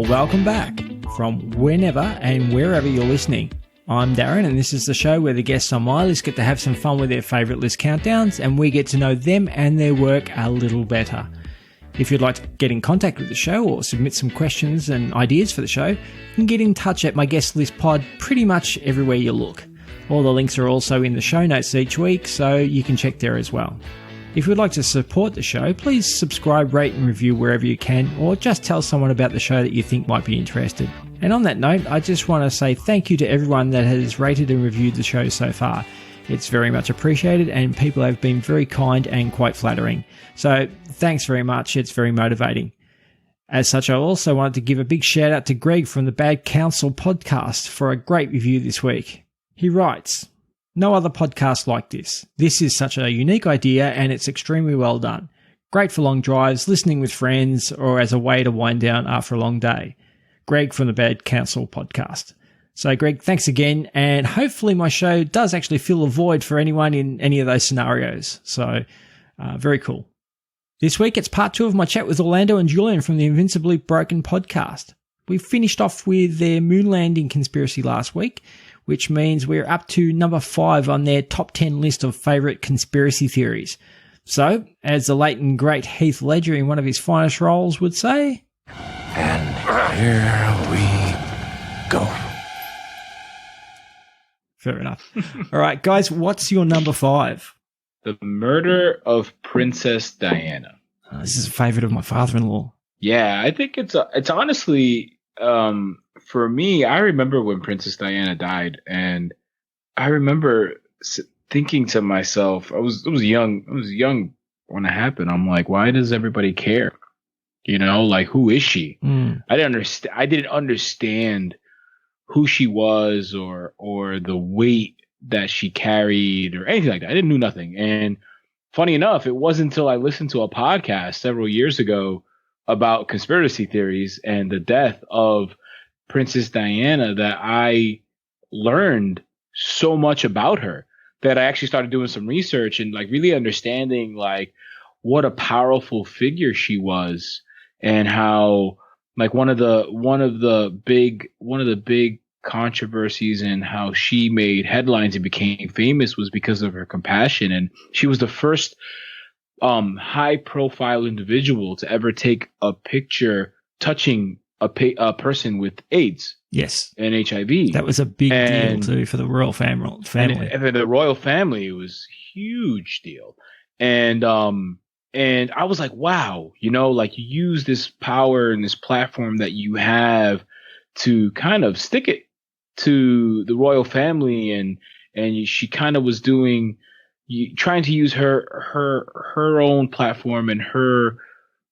Welcome back from whenever and wherever you're listening. I'm Darren, and this is the show where the guests on my list get to have some fun with their favourite list countdowns, and we get to know them and their work a little better. If you'd like to get in contact with the show or submit some questions and ideas for the show, you can get in touch at my guest list pod pretty much everywhere you look. All the links are also in the show notes each week, so you can check there as well. If you'd like to support the show, please subscribe, rate and review wherever you can, or just tell someone about the show that you think might be interested. And on that note, I just want to say thank you to everyone that has rated and reviewed the show so far. It's very much appreciated, and people have been very kind and quite flattering. So thanks very much. It's very motivating. As such, I also wanted to give a big shout out to Greg from the Bad Counsel podcast for a great review this week. He writes, "No other podcast like this. This is such a unique idea and it's extremely well done. Great for long drives, listening with friends, or as a way to wind down after a long day." Greg from the Bad Counsel podcast. So Greg, thanks again, and hopefully my show does actually fill a void for anyone in any of those scenarios. So very cool. This week it's part 2 of my chat with Orlando and Julian from the Invincibly Broken Podcast. We finished off with their moon landing conspiracy last week, which means we're up to number 5 on their top 10 list of favourite conspiracy theories. So, as the late and great Heath Ledger in one of his finest roles would say... And here we go. Fair enough. All right, guys, what's your number 5? The Murder of Princess Diana. This is a favourite of my father-in-law. Yeah, I think it's honestly... for me, I remember when Princess Diana died, and I remember thinking to myself, I was young when it happened. I'm like, why does everybody care? You know, like, who is she? I didn't understand who she was or the weight that she carried or anything like that. I didn't know nothing. And funny enough, it wasn't until I listened to a podcast several years ago about conspiracy theories and the death of Princess Diana that I learned so much about her, that I actually started doing some research and like really understanding like what a powerful figure she was, and how like one of the big controversies and how she made headlines and became famous was because of her compassion. And she was the first high profile individual to ever take a picture touching a person with AIDS. Yes. And HIV. That was a big deal too for the royal family. And for the royal family, it was a huge deal. And I was like, wow, you know, like you use this power and this platform that you have to kind of stick it to the royal family. And she kind of was trying to use her own platform and her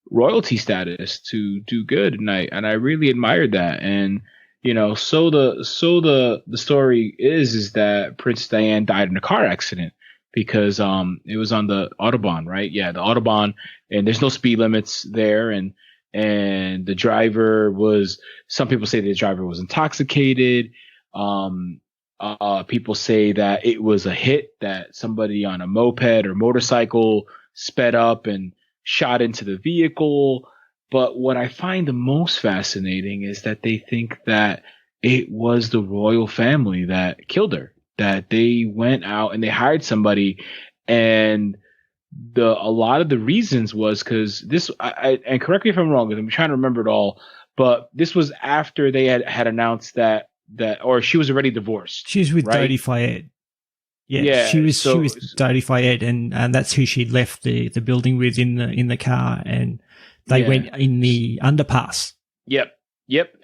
royalty status to do good. And I really admired that. And, you know, so the story is that Princess Diana died in a car accident because it was on the Autobahn, right? Yeah, the Autobahn, and there's no speed limits there, and the driver was, some people say the driver was intoxicated. People say that it was a hit, that somebody on a moped or motorcycle sped up and shot into the vehicle. But what I find the most fascinating is that they think that it was the royal family that killed her, that they went out and they hired somebody. And a lot of the reasons was because this, and correct me if I'm wrong, because I'm trying to remember it all, but this was after they had announced that, or she was already divorced. She was with right? Dodi Fayed. Yeah, she was Dodi Fayed, and that's who she left the building with in the car, and they went in the underpass. Yep.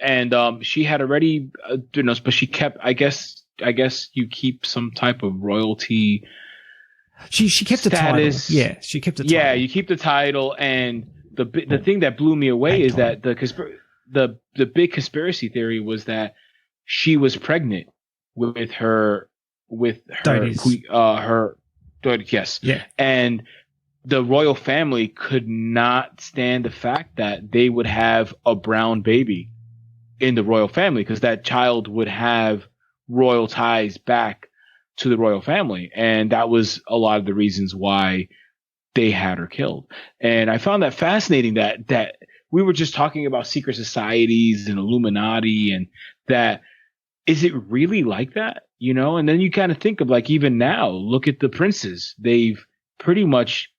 And she had already, but she kept. I guess you keep some type of royalty. She kept status. The title. Yeah, she kept the title. Yeah, you keep the title, and the thing that blew me away is that the big conspiracy theory was that she was pregnant with her yes. Yeah. And the royal family could not stand the fact that they would have a brown baby in the royal family, because that child would have royal ties back to the royal family. And that was a lot of the reasons why they had her killed. And I found that fascinating that we were just talking about secret societies and Illuminati, and that is it really like that? And then you kind of think of like, even now, look at the princes. They've pretty much,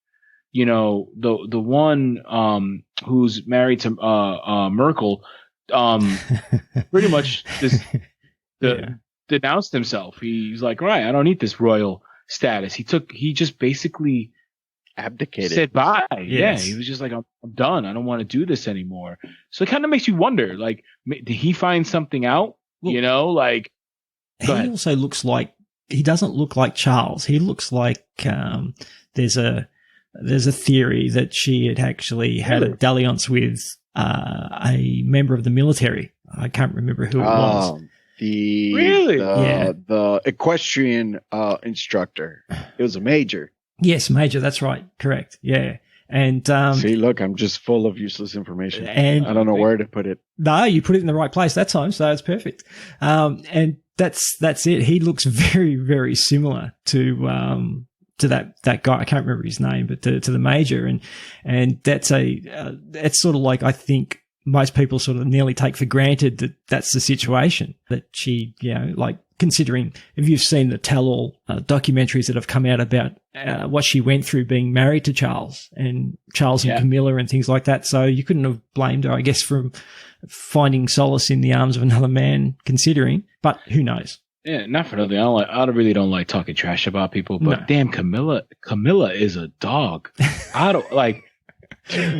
the one who's married to Merkel, pretty much denounced himself. He's like, right, I don't need this royal status. He just basically abdicated, said bye. Yes. Yeah, he was just like, I'm done. I don't want to do this anymore. So it kind of makes you wonder, like, did he find something out? Well, like, he also looks like, he doesn't look like Charles. He looks like there's a theory that she had actually had a dalliance with a member of the military. I can't remember who it was. The equestrian instructor. It was a major. Yes, major. That's right. Correct. Yeah. And see, look, I'm just full of useless information, and I don't know where to put it. No, you put it in the right place that time, so it's perfect. And that's it. He looks very, very similar to that guy. I can't remember his name, but to the major, and that's it's sort of like, I think most people sort of nearly take for granted that that's the situation, that she, like, considering if you've seen the tell-all documentaries that have come out about what she went through being married to Charles and Camilla and things like that. So you couldn't have blamed her, I guess, from finding solace in the arms of another man, considering, but who knows? Yeah, not for nothing. I really don't like talking trash about people, but damn, Camilla is a dog. I don't like,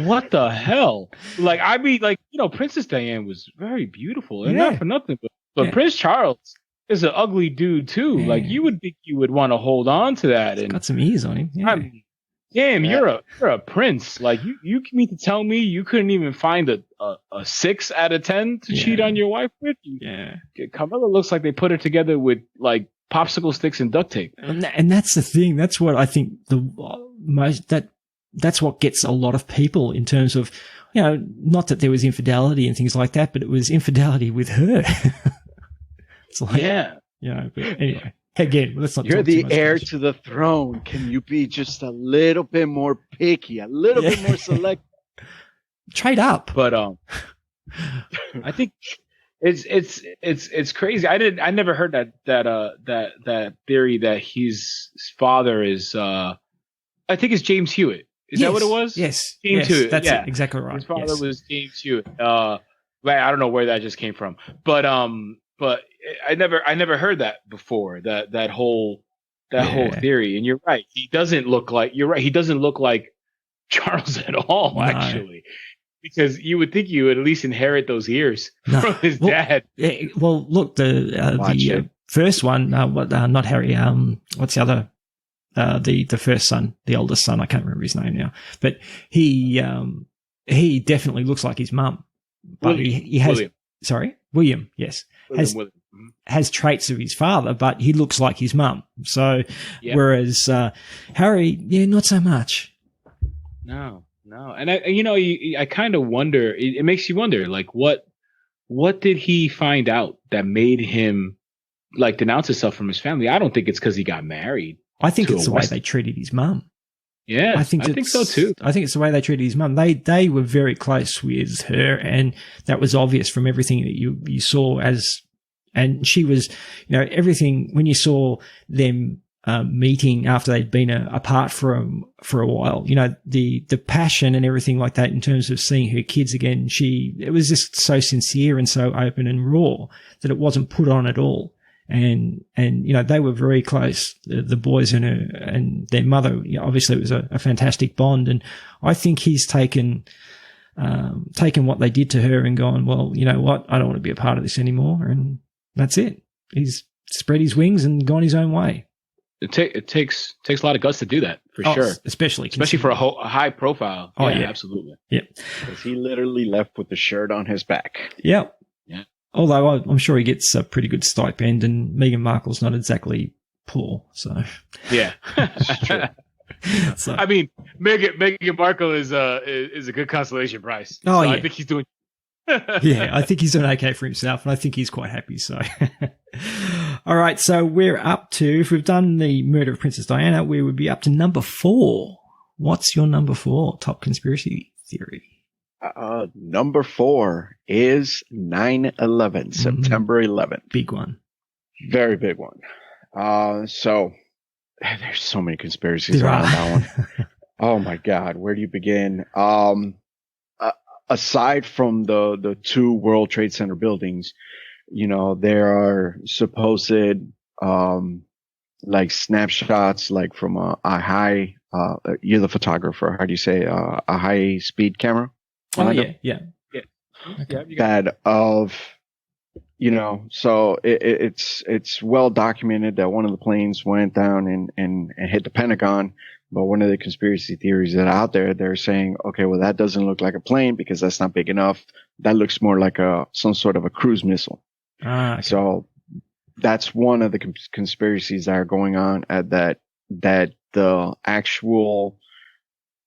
what the hell? Like, I mean, like, Princess Diana was very beautiful, and not for nothing, but Prince Charles is an ugly dude too. Yeah. Like, you would think you would want to hold on to that. He's got some ears on him. Yeah. I mean, damn, you're a prince. Like, you mean to tell me you couldn't even find a 6 out of 10 to cheat on your wife with? Yeah. Camilla looks like they put her together with like popsicle sticks and duct tape. And that's the thing. That's what I think that's what gets a lot of people in terms of, not that there was infidelity and things like that, but it was infidelity with her. It's like, but anyway, again, let's not. You're the heir to the throne. Can you be just a little bit more picky, a little bit more selective? Trade up. But I think it's crazy. I never heard that theory that his father is I think it's James Hewitt. Is that what it was? Yes. James Hewitt. That's it. Exactly right. His father was James Hewitt. I don't know where that just came from. But I never heard that before. That whole theory. And you're right. He doesn't look like Charles at all, actually. Because you would think you would at least inherit those ears from his dad. Well, look, the first one, not Harry, what's the other? The first son, the oldest son, I can't remember his name now, but he definitely looks like his mum, but he has, William, yes, William. Has traits of his father, but he looks like his mum. So, whereas, Harry, not so much. No. And I kind of wonder, it makes you wonder, like, what did he find out that made him like denounce himself from his family? I don't think it's because he got married. I think it's the way they treated his mum. Yeah, I think so too. I think it's the way they treated his mum. They were very close with her, and that was obvious from everything that you saw and she was, everything when you saw them meeting after they'd been apart for a while, the passion and everything like that in terms of seeing her kids again. It was just so sincere and so open and raw that it wasn't put on at all. And they were very close, the boys and her and their mother. Obviously it was a fantastic bond. And I think he's taken what they did to her and gone, well, you know what? I don't want to be a part of this anymore. And that's it. He's spread his wings and gone his own way. It takes a lot of guts to do that, for sure. Especially for a high profile. Oh, yeah. Absolutely. Yeah. Because he literally left with the shirt on his back. Yeah. Yeah. Although I'm sure he gets a pretty good stipend, and Meghan Markle's not exactly poor, so. Yeah. That's true. So. I mean, Meghan Markle is a good consolation prize. Oh, so yeah. I think he's doing. Yeah, I think he's doing okay for himself, and I think he's quite happy. So, All right, so we're up to, if we've done the murder of Princess Diana, we would be up to number 4. What's your number 4 top conspiracy theory? Number 4 is 9/11, September 11th. Big one. Very big one. So there's so many conspiracies around that one. Oh my God, where do you begin? Aside from the 2 World Trade Center buildings, you know, there are supposed like snapshots, like from a high. You're the photographer. How do you say a high speed camera? Oh yeah. Okay. That of, you know, so it's well documented that one of the planes went down and hit the Pentagon. But one of the conspiracy theories that are out there, they're saying, okay, well, that doesn't look like a plane because that's not big enough. That looks more like some sort of a cruise missile. Okay. So that's one of the conspiracies that are going on at that the actual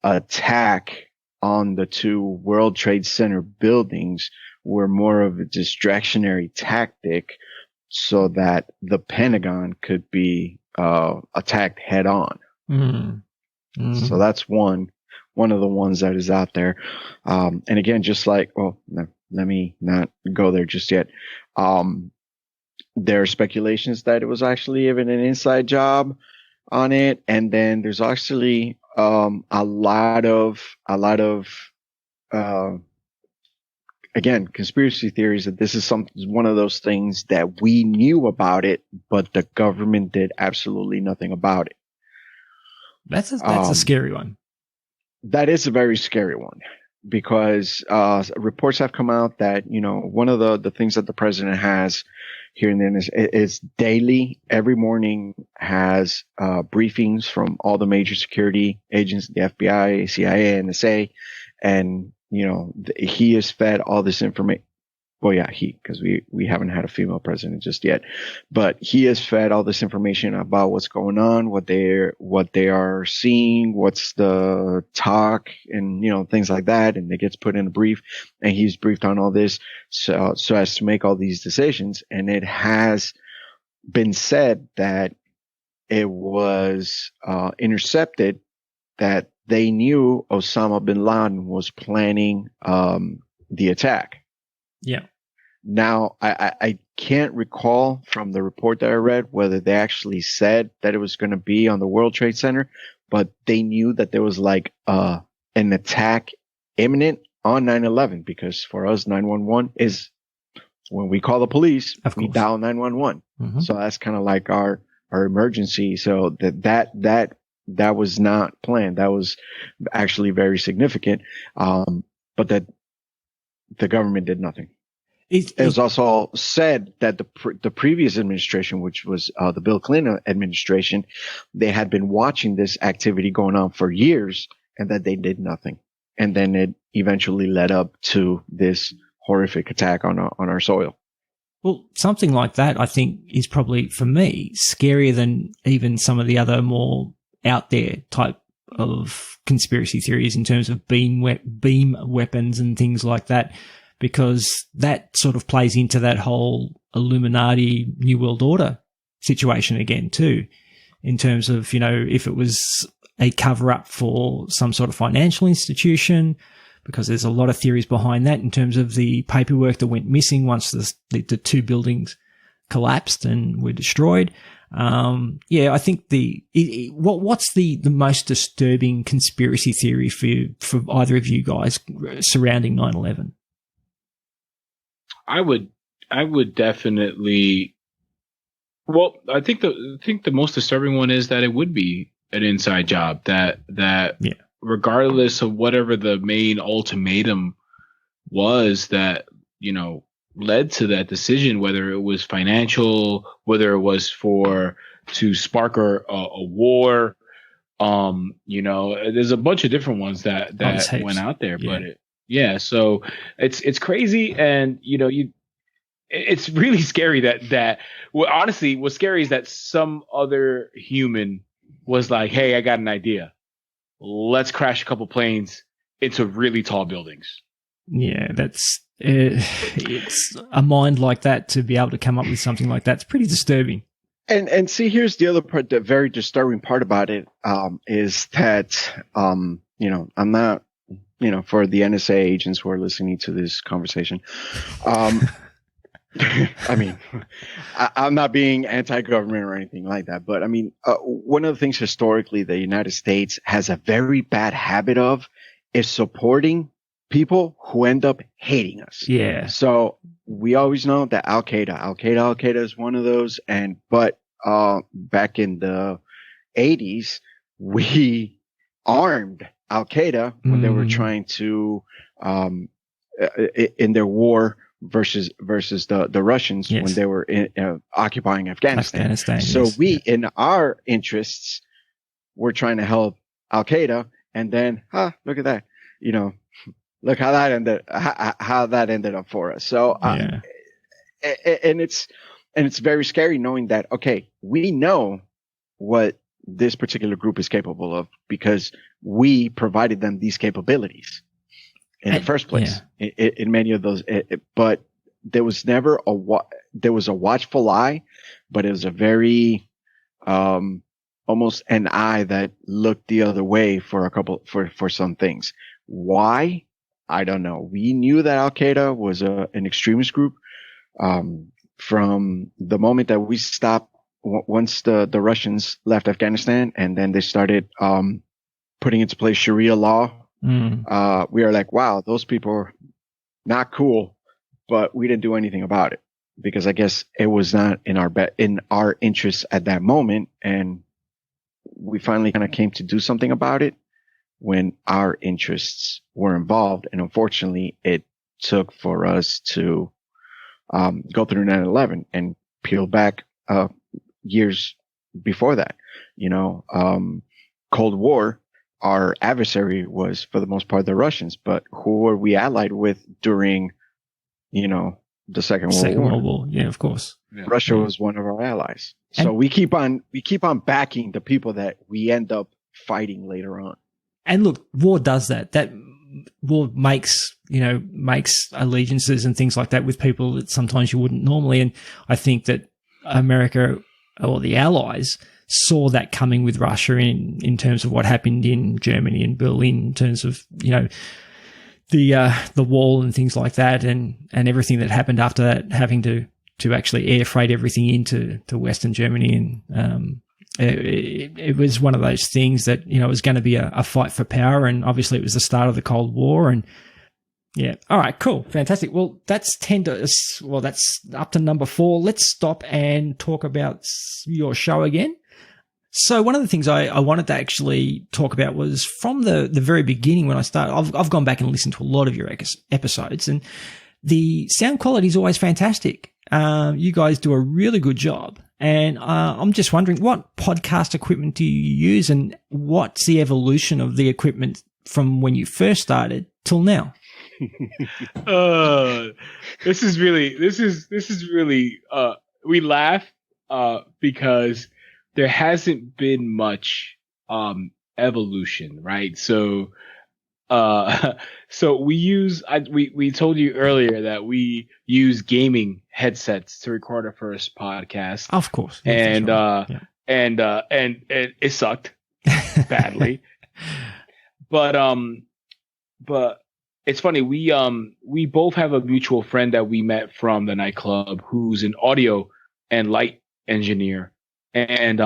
attack on the 2 World Trade Center buildings were more of a distractionary tactic so that the Pentagon could be attacked head on. So that's one of the ones that is out there. And again, just like, well, no, let me not go there just yet. There are speculations that it was actually even an inside job on it. And then there's actually a lot of again, conspiracy theories that this is one of those things that we knew about it, but the government did absolutely nothing about it. That's a scary one. That is a very scary one because reports have come out that, you know, one of the things that the president has here and then is daily, every morning has briefings from all the major security agents, the FBI, CIA, NSA, and, you know, he is fed all this information. Well, yeah, because we haven't had a female president just yet, but he has fed all this information about what's going on, what they are seeing, what's the talk, and, you know, things like that. And it gets put in a brief, and he's briefed on all this so as to make all these decisions. And it has been said that it was intercepted, that they knew Osama bin Laden was planning the attack. Yeah. Now, I can't recall from the report that I read whether they actually said that it was going to be on the World Trade Center, but they knew that there was like an attack imminent on 9/11, because for us, 911 is when we call the police, we dial 911. Mm-hmm. So that's kind of like our emergency. So that was not planned. That was actually very significant. But that the government did nothing. It was also said that the previous administration, which was the Bill Clinton administration, they had been watching this activity going on for years, and that they did nothing. And then it eventually led up to this horrific attack on our soil. Well, something like that, I think, is probably, for me, scarier than even some of the other more out there type of conspiracy theories in terms of beam weapons and things like that, because that sort of plays into that whole Illuminati New World Order situation again too, in terms of, you know, if it was a cover-up for some sort of financial institution, because there's a lot of theories behind that in terms of the paperwork that went missing once the 2 buildings collapsed and were destroyed. I think what's the most disturbing conspiracy theory for either of you guys surrounding 9/11? I would definitely. Well, I think the most disturbing one is that it would be an inside job. That regardless of whatever the main ultimatum was that, you know, led to that decision, whether it was financial, whether it was to spark a war, you know, there's a bunch of different ones that went out there, but so it's crazy. And, you know, it's really scary that honestly, what's scary is that some other human was like, hey, I got an idea. Let's crash a couple planes into really tall buildings. Yeah, it's a mind like that to be able to come up with something like that's pretty disturbing. And see, here's the other part, the very disturbing part about it, is that, I'm not, for the NSA agents who are listening to this conversation, I mean, I'm not being anti-government or anything like that, but I mean, one of the things historically the United States has a very bad habit of is supporting people who end up hating us. Yeah. So we always know that Al-Qaeda is one of those. But back in the 80s, we armed Al-Qaeda when they were trying to, in their war versus the Russians, when they were occupying Afghanistan. So we, in our interests, were trying to help Al-Qaeda, and then, look at that, look how that ended up for us. So, and it's very scary knowing that, okay, we know what this particular group is capable of because we provided them these capabilities in the first place. In many of those, but there was never there was a watchful eye, but it was a very, almost an eye that looked the other way for some things. Why? I don't know. We knew that Al-Qaeda was an extremist group, from the moment that we stopped, once the Russians left Afghanistan, and then they started, putting into place Sharia law. We are like, wow, those people are not cool, but we didn't do anything about it because I guess it was not in our interests at that moment. And we finally kind of came to do something about it when our interests were involved. And unfortunately, it took for us to, go through 9/11 and peel back, years before that, Cold War. Our adversary was, for the most part, the Russians, but who were we allied with during, the Second World War? Yeah, of course. Yeah. Russia was one of our allies. So we keep on backing the people that we end up fighting later on. And look, war does that. That war makes allegiances and things like that with people that sometimes you wouldn't normally. And I think that America or the Allies saw that coming with Russia in terms of what happened in Germany and Berlin, in terms of, the wall and things like that, and everything that happened after that, having to actually air freight everything into Western Germany. And it was one of those things that, it was going to be a fight for power, and obviously it was the start of the Cold War. And yeah. All right, cool. Fantastic. Well, that's up to number 4. Let's stop and talk about your show again. So one of the things I wanted to actually talk about was from the very beginning when I started. I've gone back and listened to a lot of your episodes, and the sound quality is always fantastic. You guys do a really good job. And I'm just wondering, what podcast equipment do you use, and what's the evolution of the equipment from when you first started till now? This is really we laugh because there hasn't been much evolution, right? So we use we told you earlier that we use gaming headsets to record our first podcast. Of course. And and it sucked badly. But it's funny, we both have a mutual friend that we met from the nightclub who's an audio and light engineer. And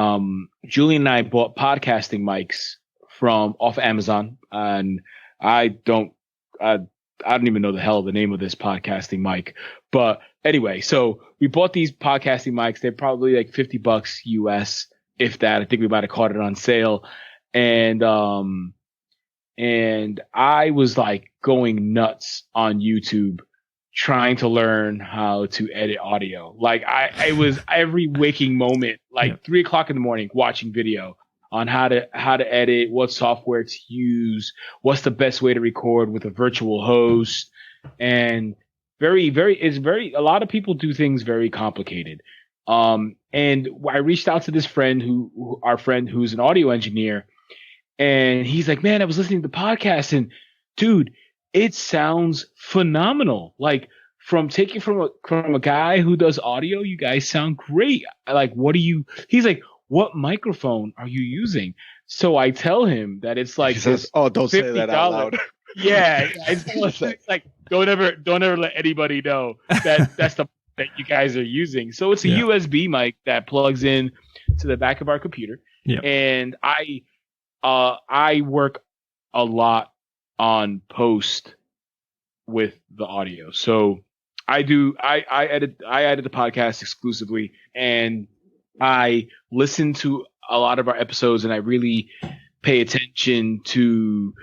Julian and I bought podcasting mics off Amazon, and I don't even know the hell the name of this podcasting mic. But anyway, so we bought these podcasting mics. They're probably like $50 US, if that. I think we might have caught it on sale. And I was like going nuts on YouTube trying to learn how to edit audio. Like I was every waking moment, like 3:00 in the morning, watching video on how to edit, what software to use, what's the best way to record with a virtual host. And a lot of people do things very complicated. And I reached out to this friend our friend who's an audio engineer, and he's like, man, I was listening to the podcast, and dude, it sounds phenomenal. Like from a guy who does audio, you guys sound great. Like, he's like, what microphone are you using? So I tell him that it's like, he says, "Oh, don't say that out loud." Yeah, it's like don't ever let anybody know that's the that you guys are using. So it's a USB mic that plugs in to the back of our computer. Yeah. And I work a lot on post with the audio. So I edit the podcast exclusively, and I listen to a lot of our episodes, and I really pay attention to,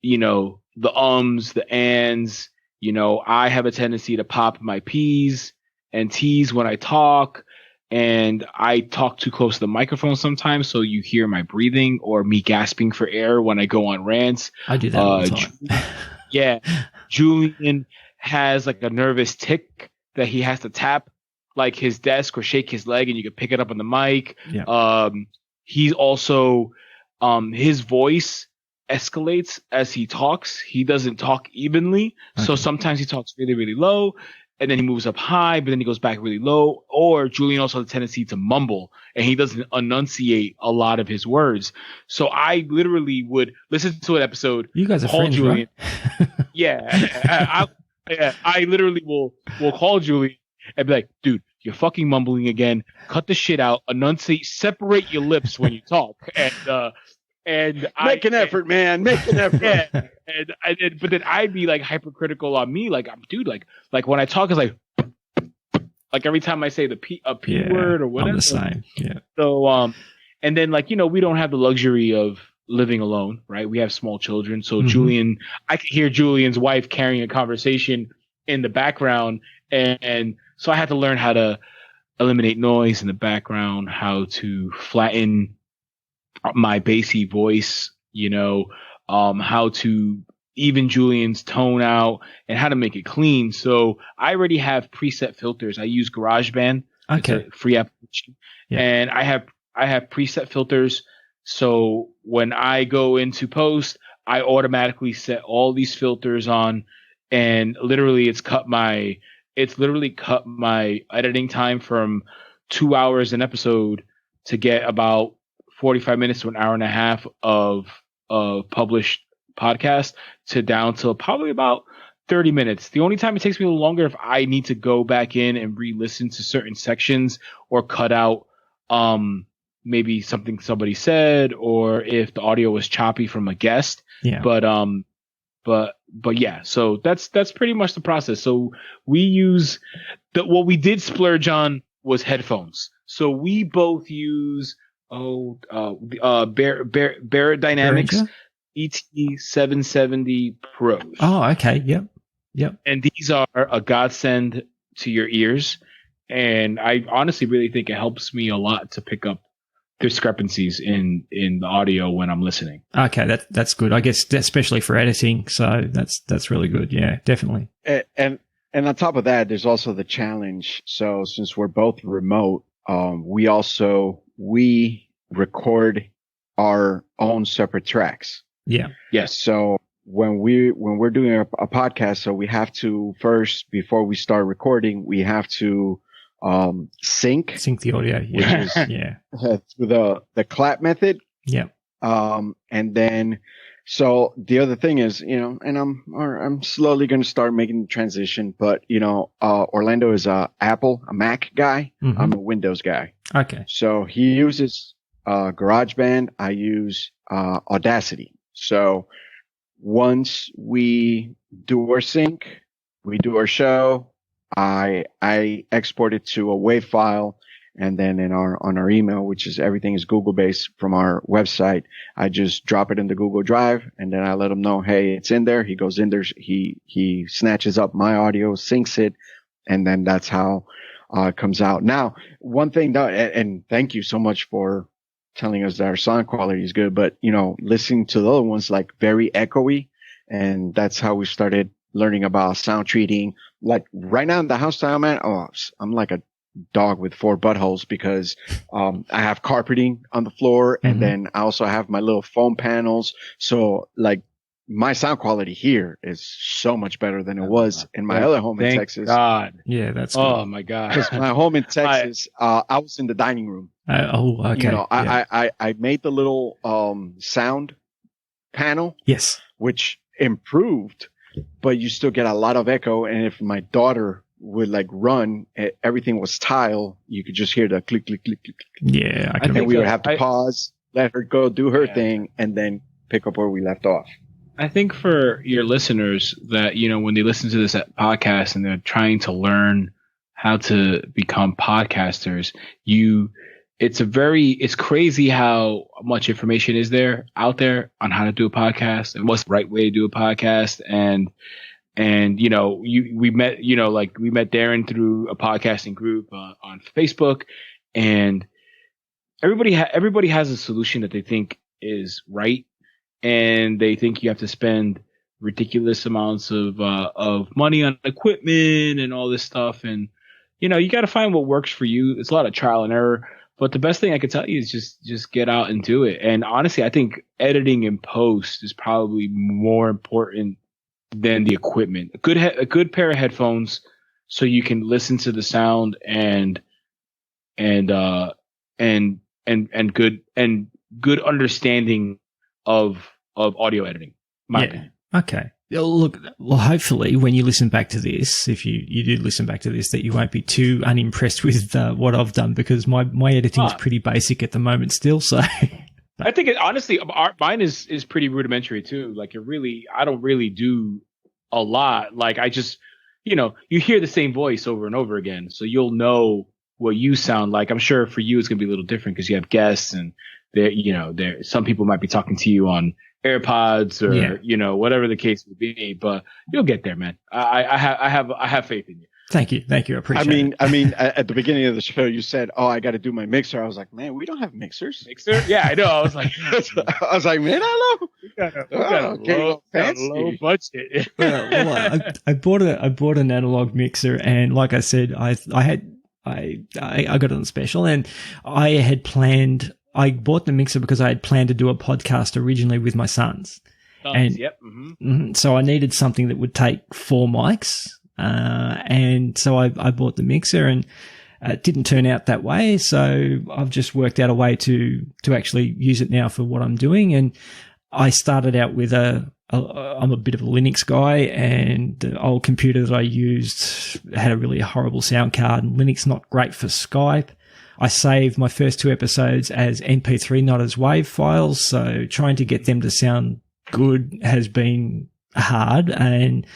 you know, the ums, the ands. You know, I have a tendency to pop my P's and T's when I talk, and I talk too close to the microphone sometimes, so you hear my breathing or me gasping for air when I go on rants. I do that all the time. Yeah. Julian has like a nervous tick that he has to tap like his desk or shake his leg, and you can pick it up on the mic. Yeah. He's also his voice escalates as he talks. He doesn't talk evenly. Okay. So sometimes he talks really, really low, and then he moves up high, but then he goes back really low. Or Julian also has a tendency to mumble, and he doesn't enunciate a lot of his words. So I literally would listen to an episode. You guys are call friends, Julian. Right? Yeah. I literally will call Julian and be like, dude, you're fucking mumbling again. Cut the shit out. Enunciate. Separate your lips when you talk. And make an effort, man. Make an effort. Yeah. But then I'd be like hypercritical on me. Like, dude, like when I talk, it's like every time I say a P word or whatever. I'm the same. Yeah. So, and then like, you know, we don't have the luxury of living alone, right? We have small children. So Julian, I could hear Julian's wife carrying a conversation in the background. And so I had to learn how to eliminate noise in the background, how to flatten my bassy voice, you know, how to even Julian's tone out and how to make it clean. So I already have preset filters. I use GarageBand. Okay. It's a free application. Yeah. And I have preset filters. So when I go into post, I automatically set all these filters on, and literally it's literally cut my editing time from 2 hours an episode to get about 45 minutes to an hour and a half of published podcast to down to probably about 30 minutes. The only time it takes me a little longer if I need to go back in and re-listen to certain sections or cut out maybe something somebody said, or if the audio was choppy from a guest. Yeah. But yeah, so that's pretty much the process. So we use what we did splurge on was headphones. So we both use Barrett Dynamics ET770 Pros. Oh, okay. Yep. And these are a godsend to your ears, and I honestly really think it helps me a lot to pick up discrepancies in the audio when I'm listening. Okay, that's good. I guess especially for editing, so that's really good. Yeah, definitely. And on top of that, there's also the challenge. So since we're both remote, we record our own separate tracks. Yeah. Yes. So when we're doing a podcast, so we have to first, before we start recording, we have to sync the audio, yeah. Which is yeah, the clap method. Yeah. And then so the other thing is, you know, and I'm slowly going to start making the transition, but you know, Orlando is a Mac guy. Mm-hmm. I'm a Windows guy. Okay. So he uses GarageBand. I use Audacity. So once we do our sync, we do our show, I export it to a WAV file, and then on our email, which is everything is Google based from our website, I just drop it in the Google Drive, and then I let him know, hey, it's in there. He goes in there, he snatches up my audio, syncs it, and then that's how it comes out. Now, one thing though, and thank you so much for telling us that our sound quality is good, but you know, listening to the other ones like very echoey, and that's how we started learning about sound treating. Like right now in the house style, man, I'm like a dog with 4 buttholes because I have carpeting on the floor, and then I also have my little foam panels. So like my sound quality here is so much better than it was in my other home in Texas. God. Yeah, that's good. Oh my God. Because my home in Texas, I was in the dining room. Okay. You know, I made the little sound panel. Yes. Which improved, but you still get a lot of echo. And if my daughter would like run, everything was tile. You could just hear the click, click, click, click. Yeah. I think we would have to pause, let her go do her thing, and then pick up where we left off. I think for your listeners that, you know, when they listen to this podcast and they're trying to learn how to become podcasters, it's crazy how much information is out there on how to do a podcast and what's the right way to do a podcast. And, you know, we met Darren through a podcasting group on Facebook, and everybody has a solution that they think is right. And they think you have to spend ridiculous amounts of money on equipment and all this stuff. And, you know, you got to find what works for you. It's a lot of trial and error. But the best thing I could tell you is just get out and do it. And honestly, I think editing in post is probably more important than the equipment. A good pair of headphones so you can listen to the sound and good understanding of audio editing. My opinion. Okay. Look, well, hopefully when you listen back to this, if you do listen back to this, that you won't be too unimpressed with what I've done, because my editing is pretty basic at the moment still. So I think honestly, mine is pretty rudimentary too. Like I don't really do a lot. Like I just, you know, you hear the same voice over and over again. So you'll know what you sound like. I'm sure for you, it's going to be a little different because you have guests and some people might be talking to you on AirPods or, you know, whatever the case would be, but you'll get there, man. I have faith in you. Thank you. I appreciate it. I mean, at the beginning of the show, you said, "Oh, I got to do my mixer." I was like, "Man, we don't have mixers." Mixer? Yeah, I know. I was like, man, I know. We got a low budget. I bought an analog mixer, and like I said, I got it on special, and I bought the mixer because I had planned to do a podcast originally with my sons. So I needed something that would take 4 mics. And so I bought the mixer, and it didn't turn out that way. So I've just worked out a way to actually use it now for what I'm doing. And I started out with I'm a bit of a Linux guy, and the old computer that I used had a really horrible sound card, and Linux not great for Skype. I saved my first 2 episodes as MP3, not as WAV files. So trying to get them to sound good has been hard, and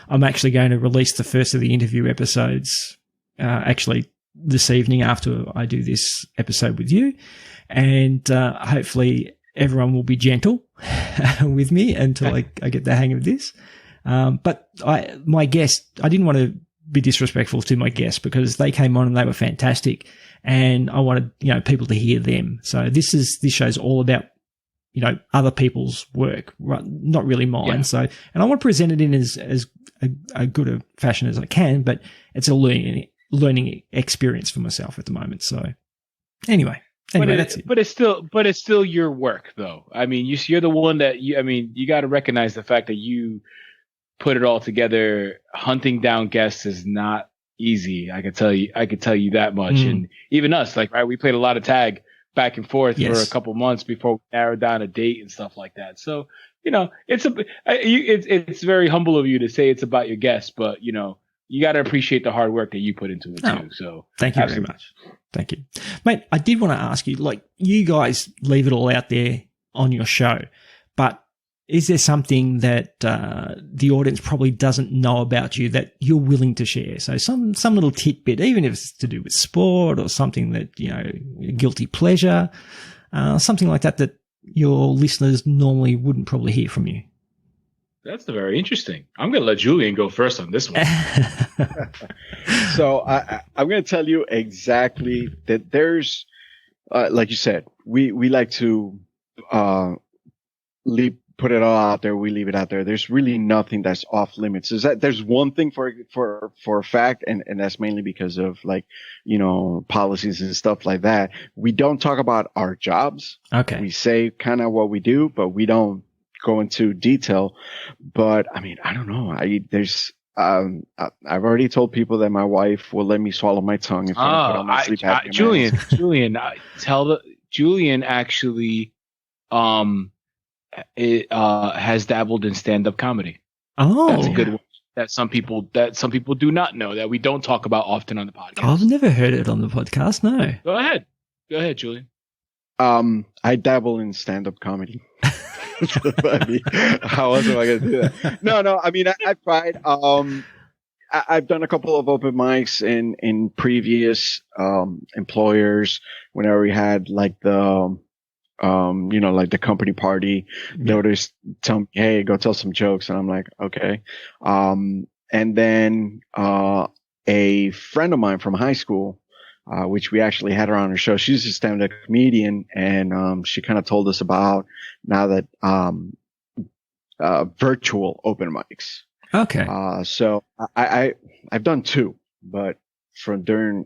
I'm actually going to release the first of the interview episodes actually this evening after I do this episode with you, and hopefully everyone will be gentle with me until I get the hang of this. But my guest, I didn't want to be disrespectful to my guests because they came on and they were fantastic, and I wanted, you know, people to hear them. So this show's all about, you know, other people's work, not really mine. Yeah. So, and I want to present it in as a good a fashion as I can, but it's a learning experience for myself at the moment. So anyway, that's it. But it's still your work though. I mean, you're the one that you got to recognize the fact that you put it all together. Hunting down guests is not easy. I could tell you that much. And even us, like, right, we played a lot of tag back and forth for a couple months before we narrowed down a date and stuff like that. So, you know, it's very humble of you to say it's about your guests, but you know, you got to appreciate the hard work that you put into it too. So thank you very much. Thank you, mate. I did want to ask you, like, you guys leave it all out there on your show, but is there something that the audience probably doesn't know about you that you're willing to share? So some little tidbit, even if it's to do with sport or something that, you know, guilty pleasure, something like that your listeners normally wouldn't probably hear from you. That's very interesting. I'm going to let Julian go first on this one. So I'm going to tell you exactly that there's, like you said, we like to put it all out there. We leave it out there. There's really nothing that's off limits. There's one thing for a fact, and that's mainly because of, like, you know, policies and stuff like that. We don't talk about our jobs. Okay. We say kind of what we do, but we don't go into detail, but I mean, I don't know. I've already told people that my wife will let me swallow my tongue if I put on my sleep apnea mask. Julian actually, has dabbled in stand-up comedy. Oh, that's a good one. That some people do not know, that we don't talk about often on the podcast. I've never heard it on the podcast. No. Go ahead, Julian. I dabble in stand-up comedy. I mean, how else am I going to do that? No. I mean, I've tried. I've done a couple of open mics in previous employers. Whenever we had like the like the company party, they would just tell me, "Hey, go tell some jokes," and I'm like, "Okay." And then a friend of mine from high school, which we actually had her on her show. She's a stand-up comedian, and she kind of told us about now that virtual open mics. Okay. So I've done 2, but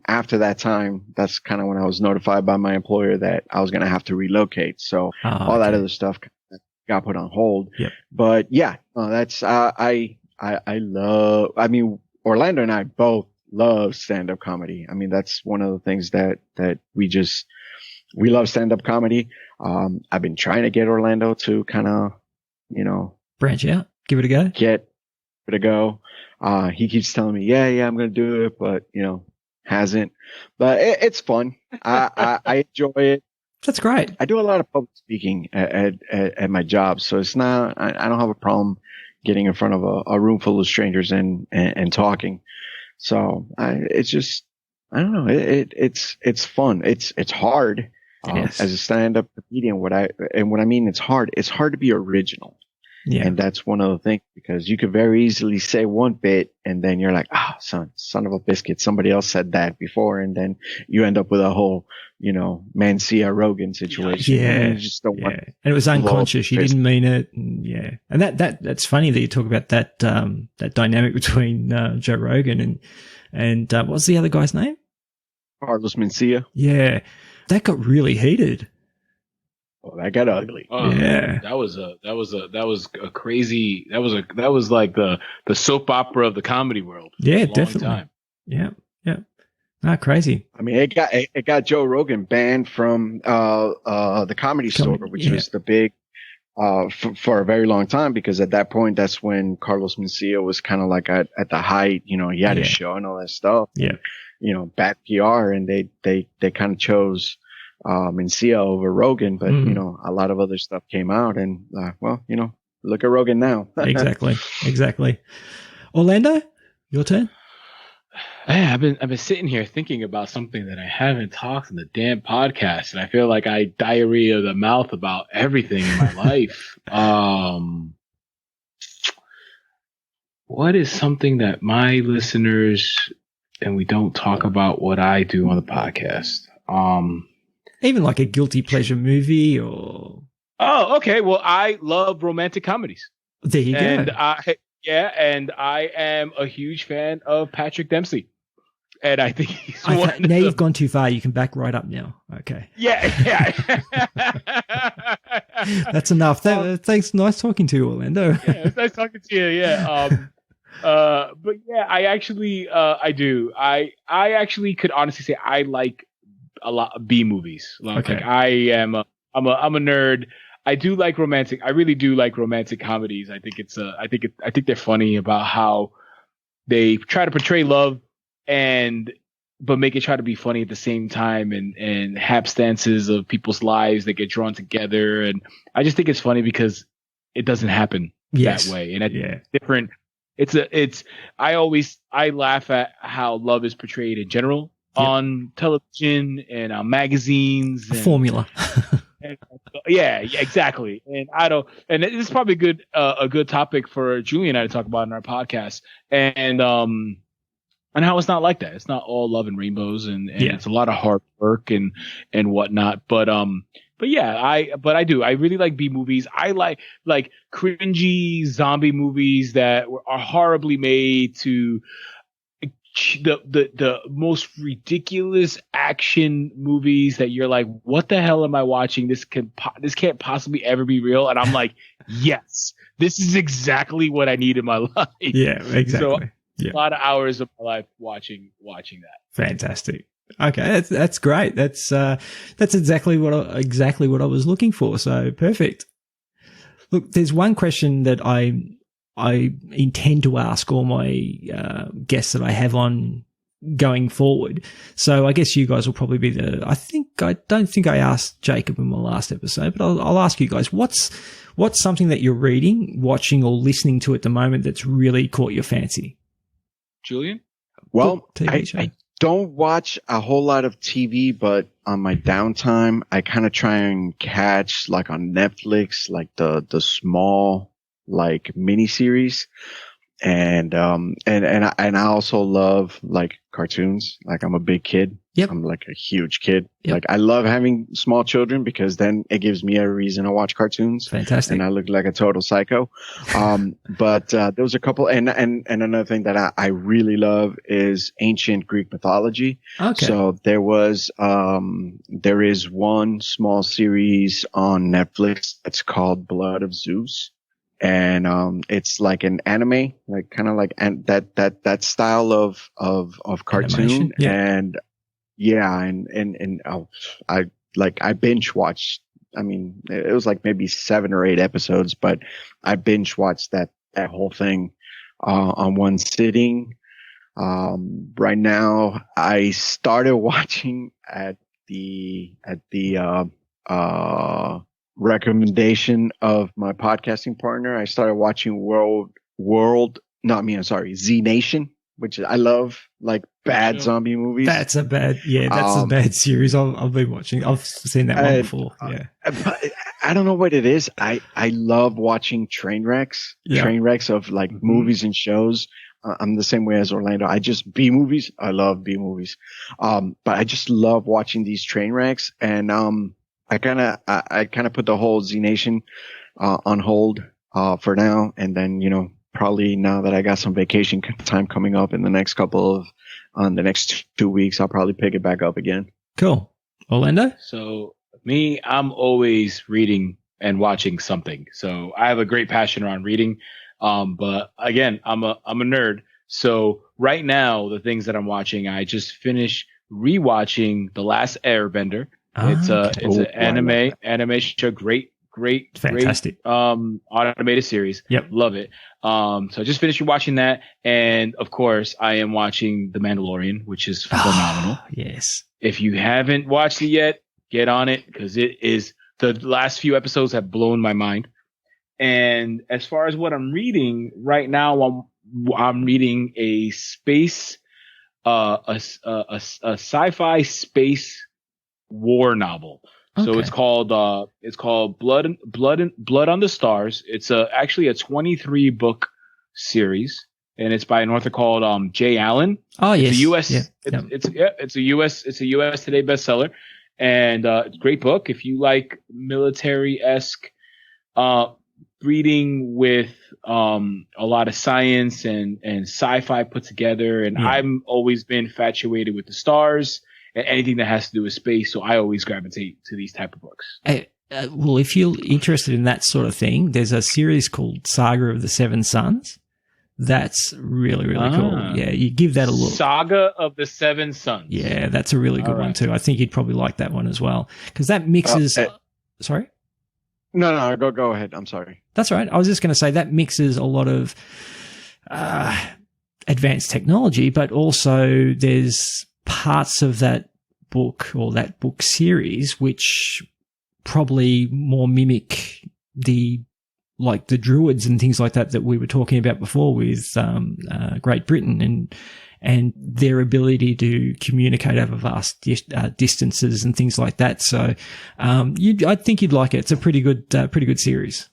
after that time, that's kind of when I was notified by my employer that I was going to have to relocate. So all that other stuff got put on hold. Yep. But yeah, that's, I love, I mean, Orlando and I both love stand-up comedy. I mean, that's one of the things that we love stand-up comedy. I've been trying to get Orlando to kind of, branch out, give it a go. He keeps telling me, yeah, I'm going to do it, but hasn't. But it's fun. I enjoy it. That's great. I do a lot of public speaking at my job, so it's not. I don't have a problem getting in front of a room full of strangers and talking. So it's just, I don't know. It's fun. It's hard as a stand-up comedian. What I mean, it's hard to be original. Yeah. And that's one of the things, because you could very easily say one bit and then you're like, son of a biscuit. Somebody else said that before. And then you end up with a whole, Mancia Rogan situation. Yeah. And you just don't want and it was unconscious. You didn't mean it. And, And that's funny that you talk about that, that dynamic between, Joe Rogan and what's the other guy's name? Carlos Mencia. Yeah. That got really heated. Oh, that got ugly. Yeah. That was a crazy, that was like the soap opera of the comedy world. Yeah, for a long definitely. time. Yeah. Crazy. I mean, it got Joe Rogan banned from the Comedy Store, which was the big for a very long time, because at that point, that's when Carlos Mencia was kind of like at the height. He had his show and all that stuff. Yeah. Bad PR, and they kind of chose Mencia over Rogan, but a lot of other stuff came out, and look at Rogan now. Exactly. Orlando, your turn. Yeah, I've been sitting here thinking about something that I haven't talked in the damn podcast, and I feel like I diarrhea the mouth about everything in my life. What is something that my listeners, and we don't talk about what I do on the podcast? Even like a guilty pleasure movie or... Oh, okay. Well, I love romantic comedies. There you go. And I am a huge fan of Patrick Dempsey. And I think he's now you've gone too far. You can back right up now. Okay. Yeah. That's enough. Thanks. Nice talking to you, Orlando. Yeah, it's nice talking to you. Yeah. But yeah, I actually, I do. I actually could honestly say I like a lot of B movies. Like I'm a nerd. I do like romantic. I really do like romantic comedies. I think I think they're funny about how they try to portray love but make it try to be funny at the same time, and hapstances of people's lives that get drawn together. And I just think it's funny because it doesn't happen that way. And it's different. I laugh at how love is portrayed in general on television and on magazines. A formula. Yeah, exactly. And this is probably a good topic for Julian and I to talk about in our podcast. And how it's not like that. It's not all love and rainbows, and it's a lot of hard work and whatnot. But yeah, I do. I really like B movies. I like cringy zombie movies that are horribly made to the most ridiculous action movies that you're like, what the hell am I watching? This can't possibly ever be real. And I'm like, yes, this is exactly what I need in my life. Yeah, exactly. So a lot of hours of my life watching that. Fantastic. Okay, that's great. That's exactly what I was looking for. So perfect. Look, there's one question that I intend to ask all my guests that I have on going forward. So I guess you guys will probably be I don't think I asked Jacob in my last episode, but I'll ask you guys, what's something that you're reading, watching, or listening to at the moment that's really caught your fancy? Julian? Well, I don't watch a whole lot of TV, but on my downtime, I kind of try and catch, like on Netflix, like the small, like miniseries. And I also love like cartoons. Like I'm a big kid. Yep. I'm like a huge kid. Yep. Like I love having small children because then it gives me a reason to watch cartoons. Fantastic. And I look like a total psycho. But there was a couple, and another thing that I really love is ancient Greek mythology. Okay. So there is one small series on Netflix that's called Blood of Zeus. And it's like an anime, like kind of like that style of cartoon. Yeah. And yeah, and I binge watched. I mean, it was like maybe 7 or 8 episodes, but I binge watched that whole thing on one sitting. Right now, I started watching at the recommendation of my podcasting partner. I started watching Z Nation, which I love, like bad zombie movies. That's a bad series. I've been watching. I've seen that one before. Yeah. But I don't know what it is. I love watching train wrecks of like movies and shows. I'm the same way as Orlando. I just B movies. I love B movies. But I just love watching these train wrecks, and I kind of put the whole Z Nation on hold for now, and then probably now that I got some vacation time coming up in the next the next 2 weeks, I'll probably pick it back up again. Cool. Orlando? So me, I'm always reading and watching something. So I have a great passion around reading. But again, I'm a nerd. So right now, the things that I'm watching, I just finished rewatching The Last Airbender. It's an anime show. Great, fantastic. Automated series. Yep. Love it. So I just finished watching that. And of course, I am watching The Mandalorian, which is phenomenal. Yes. If you haven't watched it yet, get on it, because the last few episodes have blown my mind. And as far as what I'm reading right now, I'm reading a space, a sci-fi space war novel. Okay. So it's called Blood on the Stars. It's actually a 23 book series, and it's by an author called Jay Allen. Oh yes, it's a US. Yeah. It's a US Today bestseller, and it's a great book if you like military-esque reading with a lot of science and sci-fi put together. And I'm always been infatuated with the stars and anything that has to do with space, so I always gravitate to these type of books. Well, if you're interested in that sort of thing, there's a series called Saga of the Seven Sons. That's really, really cool. Yeah, you give that a look. Saga of the Seven Sons. Yeah, that's a really good one too. I think you'd probably like that one as well, because that mixes. Sorry? No, go ahead. I'm sorry. That's all right. I was just going to say that mixes a lot of advanced technology, but also there's parts of that book or that book series which probably more mimic the druids and things like that we were talking about before with Great Britain and their ability to communicate over vast distances and things like that. So I think you'd like it. It's a pretty good series.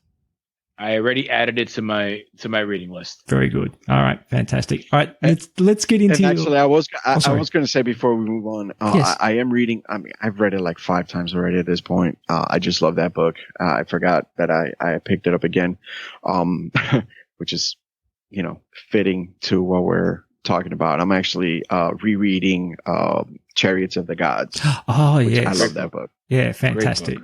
I already added it to my reading list. Very good. All right, fantastic. All right, let's get into. And actually, I was going to say before we move on, yes. I am reading. I mean, I've read it like 5 times already at this point. I just love that book. I forgot that I picked it up again, which is fitting to what we're talking about. I'm actually rereading Chariots of the Gods. Oh, yeah. I love that book. Yeah, fantastic.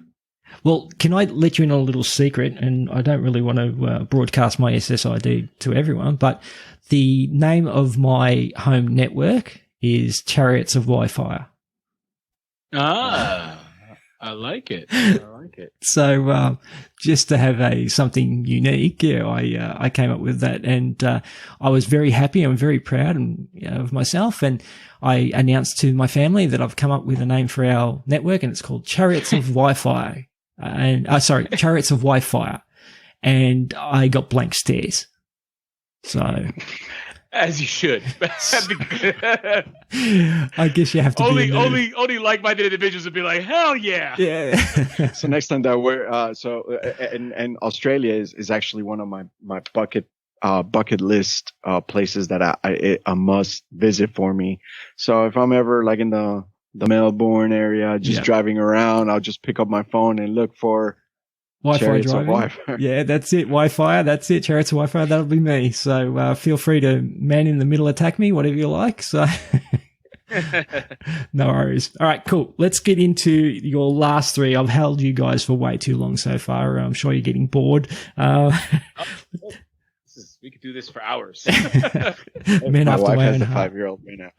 Well, can I let you in on a little secret? And I don't really want to broadcast my SSID to everyone, but the name of my home network is Chariots of Wi-Fi. Ah, I like it. I like it. So just to have something unique, I came up with that, and I was very happy. I'm very proud of myself, and I announced to my family that I've come up with a name for our network, and it's called Chariots of Wi-Fi. Chariots of Wi-Fi, and I got blank stares. So, as you should. I guess you have to only like-minded individuals would be like, hell yeah. Yeah. So next time that we're and Australia is actually one of my bucket list places that I must visit for me. So if I'm ever like in the Melbourne area, just driving around, I'll just pick up my phone and look for Wi-Fi driving. Yeah, that's it. Wi-Fi. That's it. Chariots of Wi-Fi. That'll be me. So feel free to man in the middle attack me, whatever you like. So no worries. All right, cool. Let's get into your last three. I've held you guys for way too long so far. I'm sure you're getting bored. We could do this for hours. My wife has a 5-year-old right now.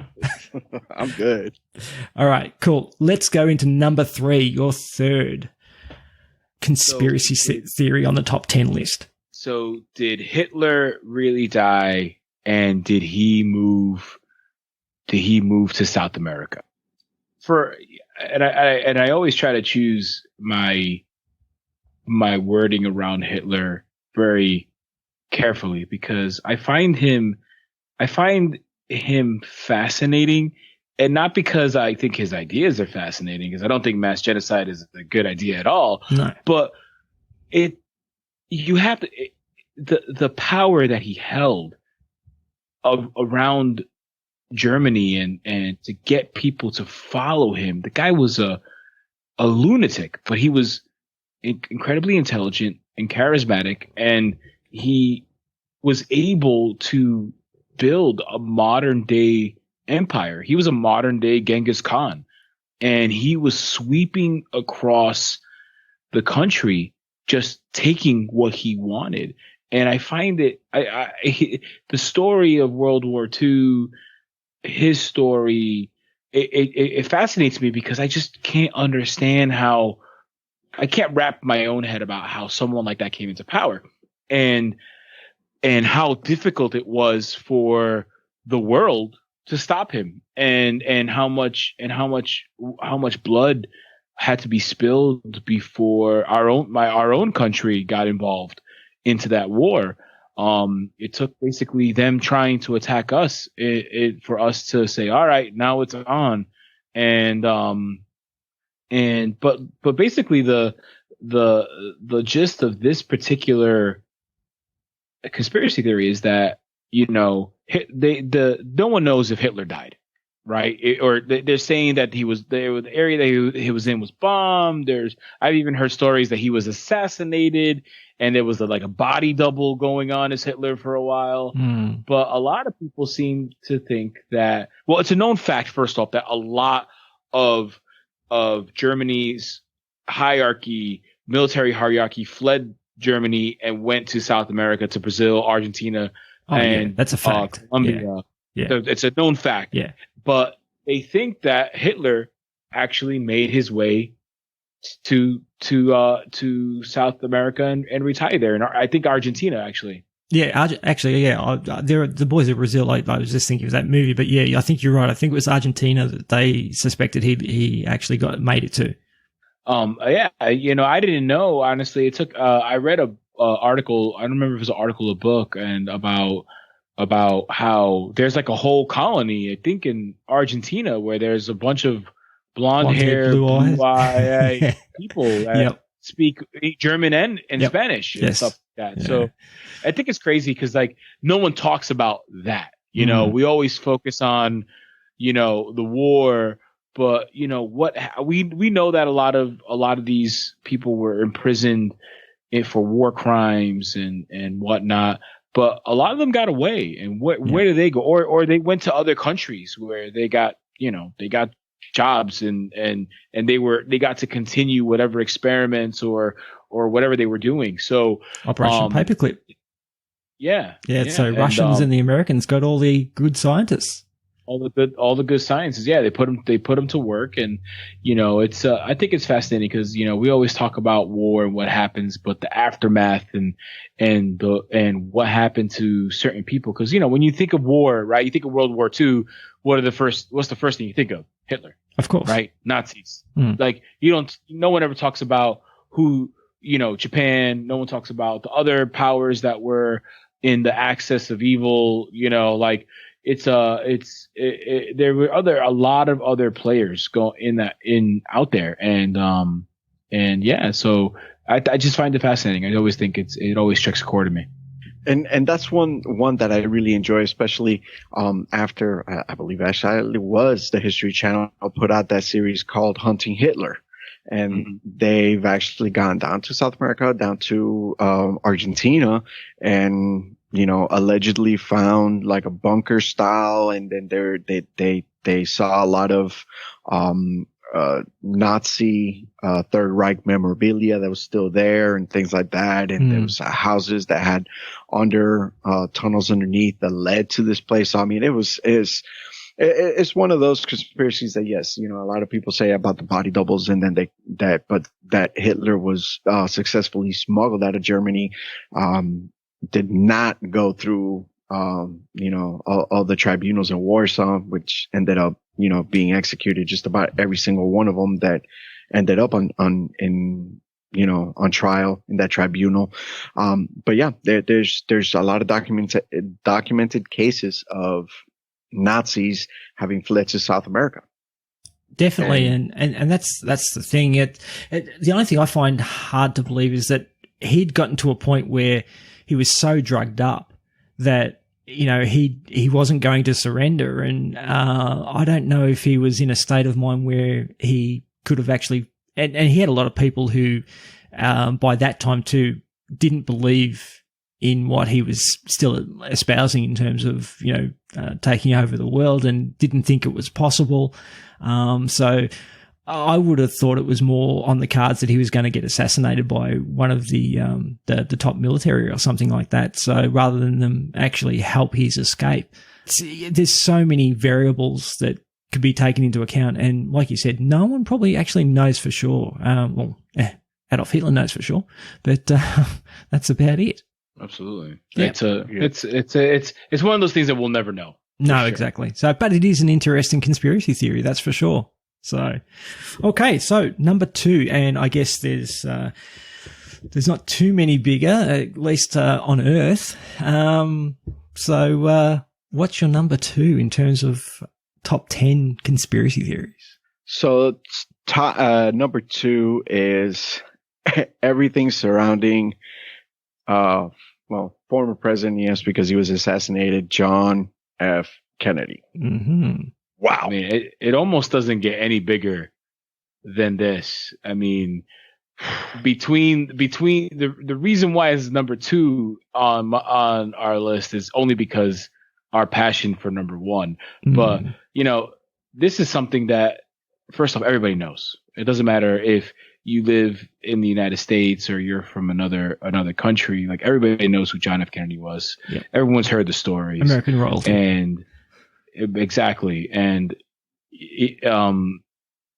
I'm good. All right, cool. Let's go into number 3, your third conspiracy theory on the top 10 list. So did Hitler really die, and did he move to South America? I always try to choose my wording around Hitler very carefully, because I find him fascinating, and not because I think his ideas are fascinating, because I don't think mass genocide is a good idea at all. No. But the power that he held around Germany and to get people to follow him. The guy was a lunatic, but he was incredibly intelligent and charismatic, and he was able to build a modern day empire. He was a modern day Genghis Khan, and he was sweeping across the country, just taking what he wanted. And I find it, the story of World War II, his story, it fascinates me, because I just can't understand I can't wrap my own head about how someone like that came into power. And how difficult it was for the world to stop him, and how much blood had to be spilled before our own country got involved into that war. It took basically them trying to attack us for us to say, all right, now it's on. But basically the gist of this particular conspiracy theory is that, no one knows if Hitler died, right? They're saying that the area that he was in was bombed. I've even heard stories that he was assassinated, and there was a body double going on as Hitler for a while. But a lot of people seem to think that, well, it's a known fact, first off, that a lot of Germany's military hierarchy fled Germany and went to South America, to Brazil, Argentina, and that's a fact. Colombia. Yeah. So it's a known fact. Yeah. But they think that Hitler actually made his way to South America and retired there, and I think Argentina actually. Yeah, the boys of Brazil. I was just thinking of that movie, but yeah, I think you're right. I think it was Argentina that they suspected he actually made it to. I didn't know, honestly. It took, I read a article, I don't remember if it was an article or book, and about how there's a whole colony, I think in Argentina, where there's a bunch of blonde hair, blue eye people that speak German and Spanish and stuff like that. Yeah. So I think it's crazy, because no one talks about that. We always focus on, the war. But what we know that a lot of these people were imprisoned for war crimes and whatnot. but a lot of them got away. And where did they go? Or they went to other countries where they got jobs and they got to continue whatever experiments or whatever they were doing. So Operation Paperclip. Yeah. So Russians and the Americans got all the good scientists. All the good sciences. Yeah, they put them to work, and it's I think it's fascinating because we always talk about war and what happens, but the aftermath and what happened to certain people. Because when you think of war, right, you think of World War II. What's the first thing you think of? Hitler, of course, right? Nazis. Like no one ever talks about who Japan. No one talks about the other powers that were in the axis of evil. There were a lot of other players out there, and so I just find it fascinating. I always think it always strikes a chord to me. And that's one that I really enjoy, especially after I believe actually it was the History Channel put out that series called Hunting Hitler. And they've actually gone down to South America, down to Argentina, and allegedly found like a bunker style, and then they saw a lot of Nazi Third Reich memorabilia that was still there and things like that, and there was houses that had tunnels underneath that led to this place. So, I mean, it's one of those conspiracies that, yes, a lot of people say about the body doubles, and then but that Hitler was successfully smuggled out of Germany, did not go through all the tribunals in Warsaw, which ended up being executed, just about every single one of them that ended up on trial in that tribunal. But yeah, there's a lot of documented cases of Nazis having fled to South America. Definitely, and that's the thing. The only thing I find hard to believe is that he'd gotten to a point where he was so drugged up that he wasn't going to surrender, and I don't know if he was in a state of mind where he could have actually. And he had a lot of people who, by that time too, didn't believe in what he was still espousing in terms of taking over the world, and didn't think it was possible. So I would have thought it was more on the cards that he was going to get assassinated by one of the top military or something like that. So rather than them actually help his escape, there's so many variables that could be taken into account. And like you said, no one probably actually knows for sure. Adolf Hitler knows for sure, but that's about it. Absolutely. Yeah. It's one of those things that we'll never know. No, sure. Exactly. So, but it is an interesting conspiracy theory, that's for sure. So, okay. So number 2, and I guess there's not too many bigger, at least on Earth. So what's your number 2 in terms of top 10 conspiracy theories? So number 2 is everything surrounding, former president, yes, because he was assassinated, John F. Kennedy. Mm-hmm. Wow. I mean, it almost doesn't get any bigger than this. I mean, between the reason why it's number 2 on our list is only because our passion for number 1. But, this is something that, first off, everybody knows. It doesn't matter if you live in the United States or you're from another country. Like, everybody knows who John F. Kennedy was. Yeah. Everyone's heard the stories. American royalty. And exactly. And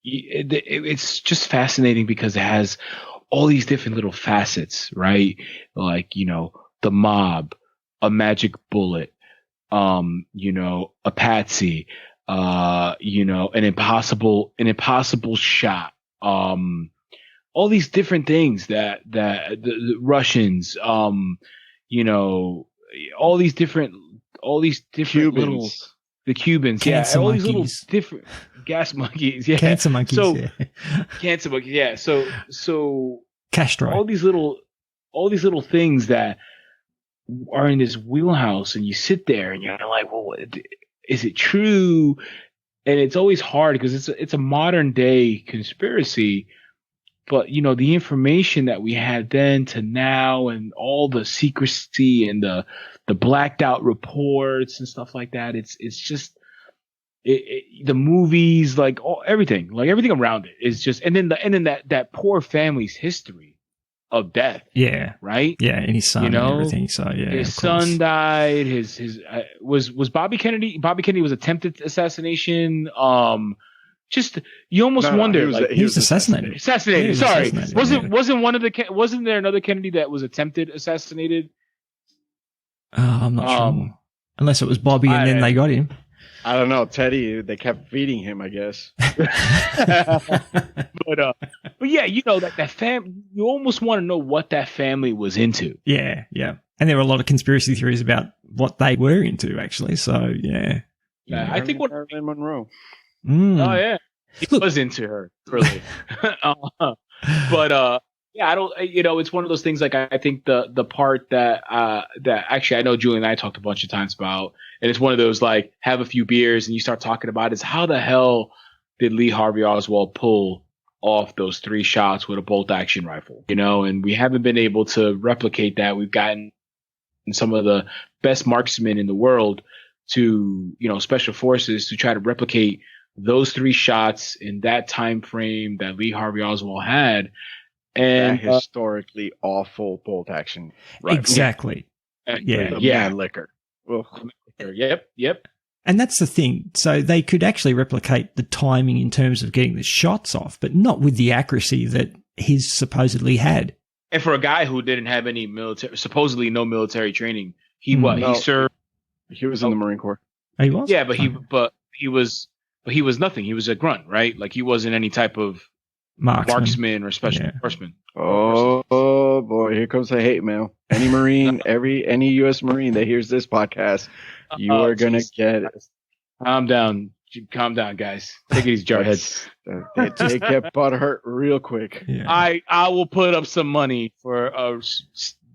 it's just fascinating because it has all these different little facets, right? Like, the mob, a magic bullet, a patsy, an impossible shot, all these different things that the Russians, all these different Cubans. little, the Cubans, cancer all monkeys. These little different gas monkeys, cancer monkeys, cancer monkeys, so Castro, all these little things that are in this wheelhouse, and you sit there and you're like, well, is it true? And it's always hard because it's a modern day conspiracy, But the information that we had then to now, and all the secrecy and the blacked out reports and stuff like that, it's just the movies, like everything around it is just, and then that poor family's history of death. Yeah. Right. Yeah. And his son and everything. So yeah, his son died. Was Bobby Kennedy. Bobby Kennedy was attempted assassination. Just you almost wonder, he was assassinated. Assassinated. Sorry, wasn't there another Kennedy that was attempted assassinated? I'm not sure. Unless it was Bobby, and then they got him. I don't know, Teddy. They kept feeding him, I guess. But yeah, that family. You almost want to know what that family was into. Yeah, yeah. And there were a lot of conspiracy theories about what they were into, actually. So yeah. I think Marilyn Monroe. Oh yeah, he was into her, really. But yeah, I don't. It's one of those things. Like I think the part that actually I know Julian and I talked a bunch of times about, and it's one of those, like, have a few beers and you start talking about, is how the hell did Lee Harvey Oswald pull off those 3 shots with a bolt action rifle? And we haven't been able to replicate that. We've gotten some of the best marksmen in the world to special forces to try to replicate those 3 shots in that time frame that Lee Harvey Oswald had, and that historically awful bolt action. Right. Exactly. Man liquor. Yep. And that's the thing. So they could actually replicate the timing in terms of getting the shots off, but not with the accuracy that his supposedly had. And for a guy who didn't have any supposedly no military training, he served. He was in the Marine Corps. He was. Yeah, but he was nothing. He was a grunt, right? Like, he wasn't any type of marksman or special horseman. Oh boy, here comes the hate mail. Any Marine, any U.S. Marine that hears this podcast, you are gonna get it. Calm down, guys. Take it easy, jarheads. They get butt hurt real quick. Yeah. I will put up some money for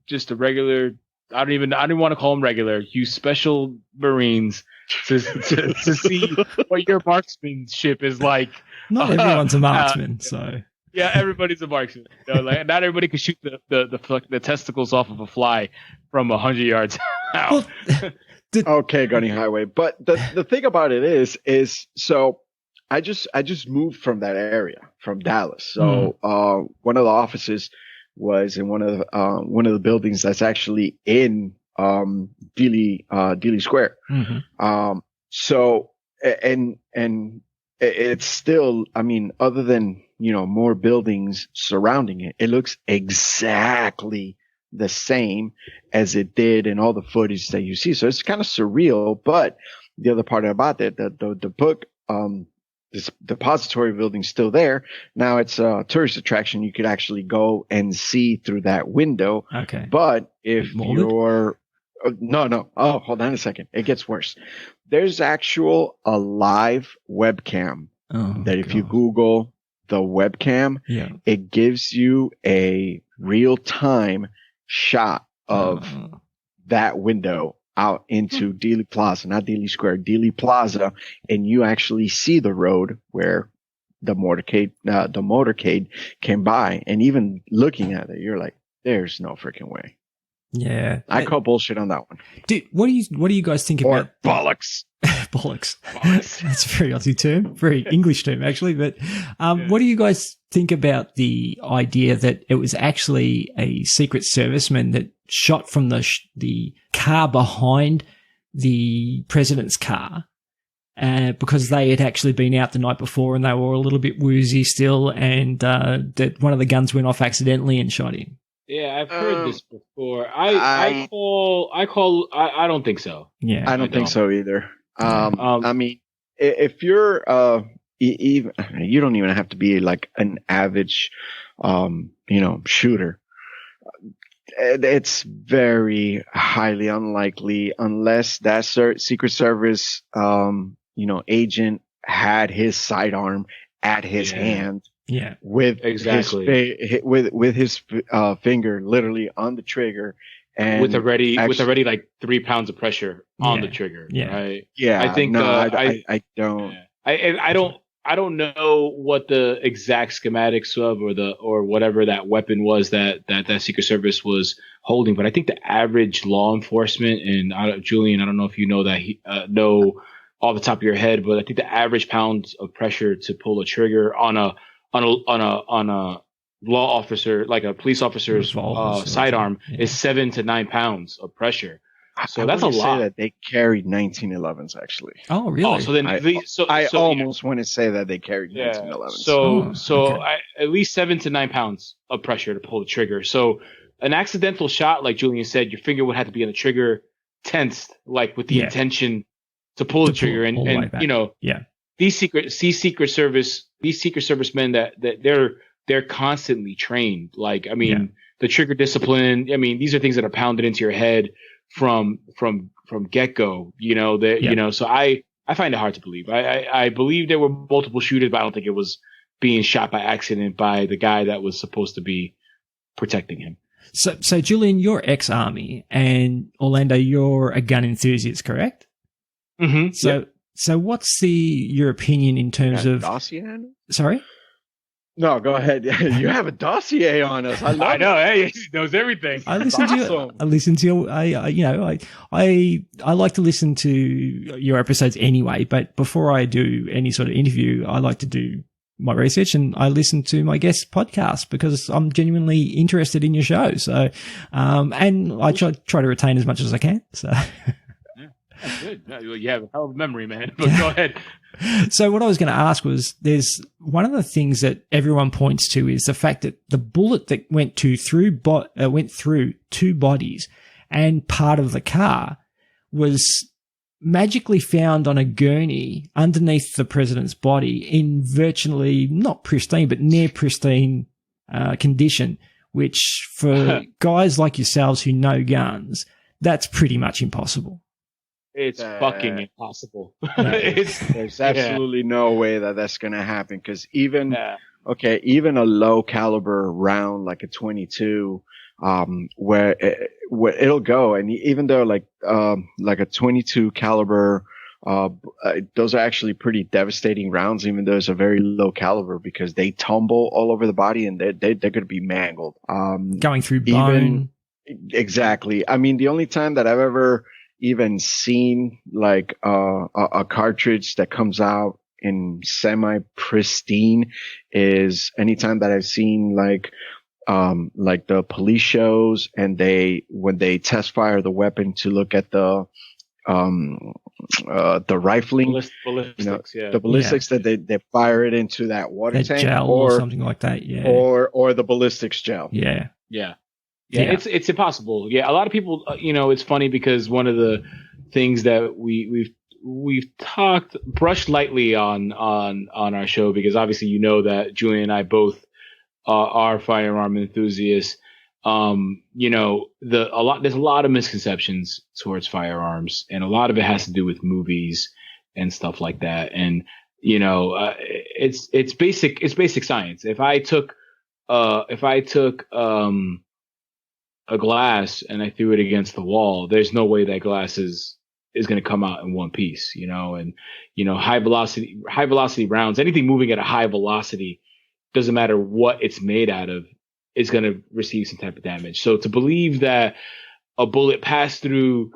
just a regular. I don't even want to call them regular. You special Marines to see what your marksmanship is like. Not everyone's a marksman, so. Yeah, everybody's a marksman. Not everybody can shoot the testicles off of a fly from 100 yards out. Okay, Gunny Highway. But the thing about it is so I just moved from that area, from Dallas. So one of the offices was in one of the buildings that's actually in Dealey Square. Mm-hmm. So and it's still, I mean, other than more buildings surrounding it, it looks exactly the same as it did in all the footage that you see. So it's kind of surreal. But the other part about it, the book, this depository building's still there. Now it's a tourist attraction. You could actually go and see through that window. Okay. But if you're, no. Oh, hold on a second. It gets worse. There's a live webcam that if you Google the webcam, it gives you a real time shot of that window out into Dealey Plaza, not Dealey Square, Dealey Plaza, and you actually see the road where the motorcade came by. And even looking at it, you're like, there's no freaking way. Yeah, I call bullshit on that one. Dude, what do you guys think about bollocks? Bollocks. That's a very Aussie term, very English term actually. But what do you guys think about the idea that it was actually a Secret Serviceman that shot from the car behind the president's car? Because they had actually been out the night before and they were a little bit woozy still, and that one of the guns went off accidentally and shot him. Yeah, I've heard this before. I don't think so. Yeah, I don't think so either. I mean, if you're even, you don't even have to be like an average, shooter. It's very highly unlikely unless that Secret Service, agent had his sidearm at his hand. Yeah, with his finger literally on the trigger, and with already like 3 pounds of pressure on the trigger. Yeah, right? Yeah, I think I don't. I I don't know what the exact schematics of or whatever that weapon was that Secret Service was holding, but I think the average law enforcement, and Julian, I don't know if you know that know off the top of your head, but I think the average pounds of pressure to pull a trigger on a law officer, like a police officer's sidearm, is 7 to 9 pounds of pressure. So that's a lot. Say that they carried 1911s actually. Oh, really? Oh, so then I almost want to say that they carried 1911s. So at least 7 to 9 pounds of pressure to pull the trigger. So an accidental shot, like Julian said, your finger would have to be on the trigger, tensed, like with the intention to pull the trigger. And you know, these Secret Servicemen that they're constantly trained. Like, I mean, the trigger discipline. I mean, these are things that are pounded into your head from get go, you know, you know, so I find it hard to believe. I believe there were multiple shooters, but I don't think it was being shot by accident by the guy that was supposed to be protecting him. So Julian, you're ex-Army, and Orlando, you're a gun enthusiast, correct? Mm-hmm. So what's your opinion in terms of dossier on it? Sorry? No, go ahead. You have a dossier on us. I know. Hey, he knows everything. I listen to you. I listen to you. I like to listen to your episodes anyway. But before I do any sort of interview, I like to do my research and I listen to my guest podcast because I'm genuinely interested in your show. So, and I try to retain as much as I can. So. That's good. You have a hell of a memory, man. But go ahead. So what I was going to ask was, there's one of the things that everyone points to is the fact that the bullet that went through two bodies and part of the car was magically found on a gurney underneath the president's body in virtually not pristine, but near pristine condition, which for guys like yourselves who know guns, that's pretty much impossible. It's fucking impossible. There's absolutely no way that that's going to happen because even a low caliber round like a 22, where it'll go, and even though like a 22 caliber, those are actually pretty devastating rounds, even though it's a very low caliber because they tumble all over the body and they're going to be mangled. Going through bone. Exactly. I mean, the only time that I've ever even seen like a cartridge that comes out in semi pristine is anytime that I've seen like the police shows and when they test fire the weapon to look at the rifling, ballistics, the ballistics that they fire it into that water tank gel or something like that, or the ballistics gel. Yeah, it's impossible. Yeah, a lot of people, it's funny because one of the things that we've brushed lightly on our show, because obviously you know that Julian and I both are firearm enthusiasts. There's a lot of misconceptions towards firearms, and a lot of it has to do with movies and stuff like that. And it's basic science. If I took a glass and I threw it against the wall, there's no way that glass is going to come out in one piece, and high velocity rounds, anything moving at a high velocity, doesn't matter what it's made out of, is going to receive some type of damage. So to believe that a bullet passed through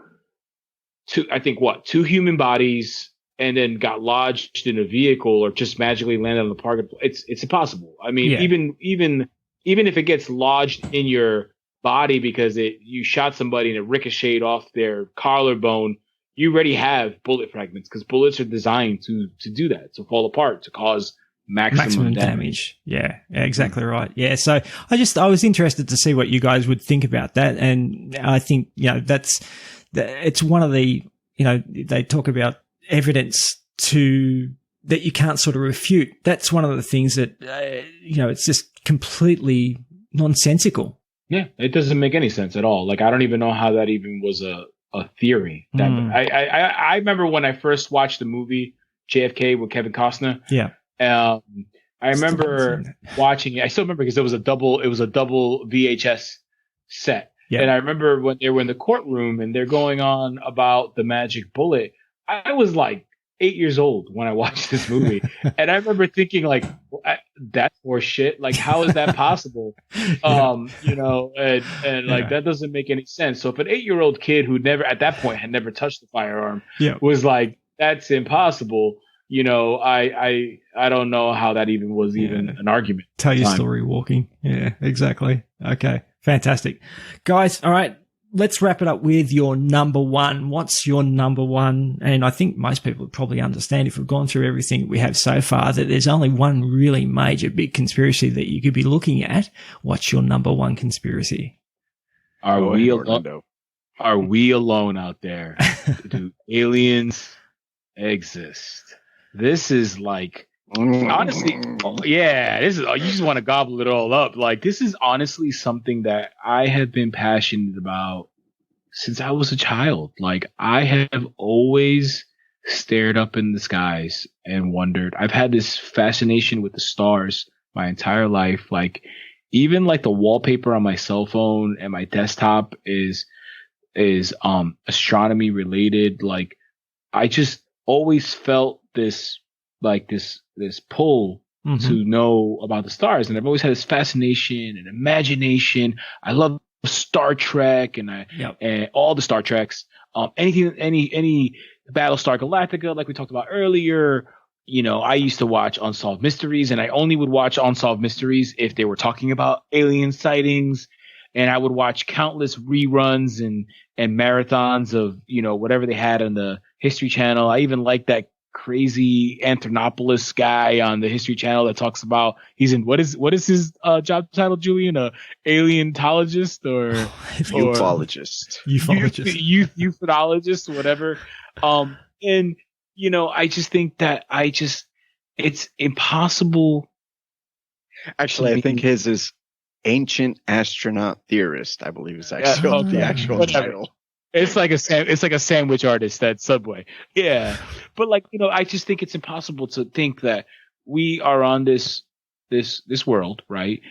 two human bodies and then got lodged in a vehicle or just magically landed on the parking, it's impossible. I mean, even if it gets lodged in your body because you shot somebody and it ricocheted off their collarbone, you already have bullet fragments because bullets are designed to do that, to fall apart, to cause maximum damage. Yeah, exactly right. Yeah, so I was interested to see what you guys would think about that, and I think it's one of the they talk about evidence that you can't sort of refute. That's one of the things that it's just completely nonsensical. Yeah, it doesn't make any sense at all. Like, I don't even know how that even was a theory. I remember when I first watched the movie JFK with Kevin Costner. Yeah. I remember watching it. I still remember because it was a double VHS set. Yeah. And I remember when they were in the courtroom and they're going on about the magic bullet, I was like 8 years old when I watched this movie, and I remember thinking like, "That's more shit. Like, how is that possible?" You know, and like that doesn't make any sense. So if an 8-year-old kid who never at that point had never touched the firearm was like, "That's impossible," you know, I don't know how that even was even an argument. Tell your story walking. Yeah, exactly. Okay, fantastic, guys. All right. Let's wrap it up with your number one. What's your number one? And I think most people would probably understand if we've gone through everything we have so far that there's only one really major big conspiracy that you could be looking at. What's your number one conspiracy? Are we alone out there? Do aliens exist? This is like, honestly, this is, you just want to gobble it all up. Like, this is honestly something that I have been passionate about since I was a child. Like, I have always stared up in the skies and wondered. I've had this fascination with the stars my entire life. Like, even like the wallpaper on my cell phone and my desktop is astronomy related. Like, I just always felt this pull to know about the stars, and I've always had this fascination and imagination. I love Star Trek and all the Star Treks, any Battlestar Galactica, like we talked about earlier. You know, I used to watch Unsolved Mysteries, and I only would watch Unsolved Mysteries if they were talking about alien sightings. And I would watch countless reruns and marathons of, you know, whatever they had on the History Channel. I even liked that crazy Anthropologist guy on the History Channel that talks about what is his job title, Julian? Aleontologist or euthologist, whatever. And you know, I just think that it's impossible. Actually, I think his is Ancient Astronaut Theorist, I believe is actually the actual title. It's like a sandwich artist at Subway. Yeah. But like, you know, I just think it's impossible to think that we are on this world, right?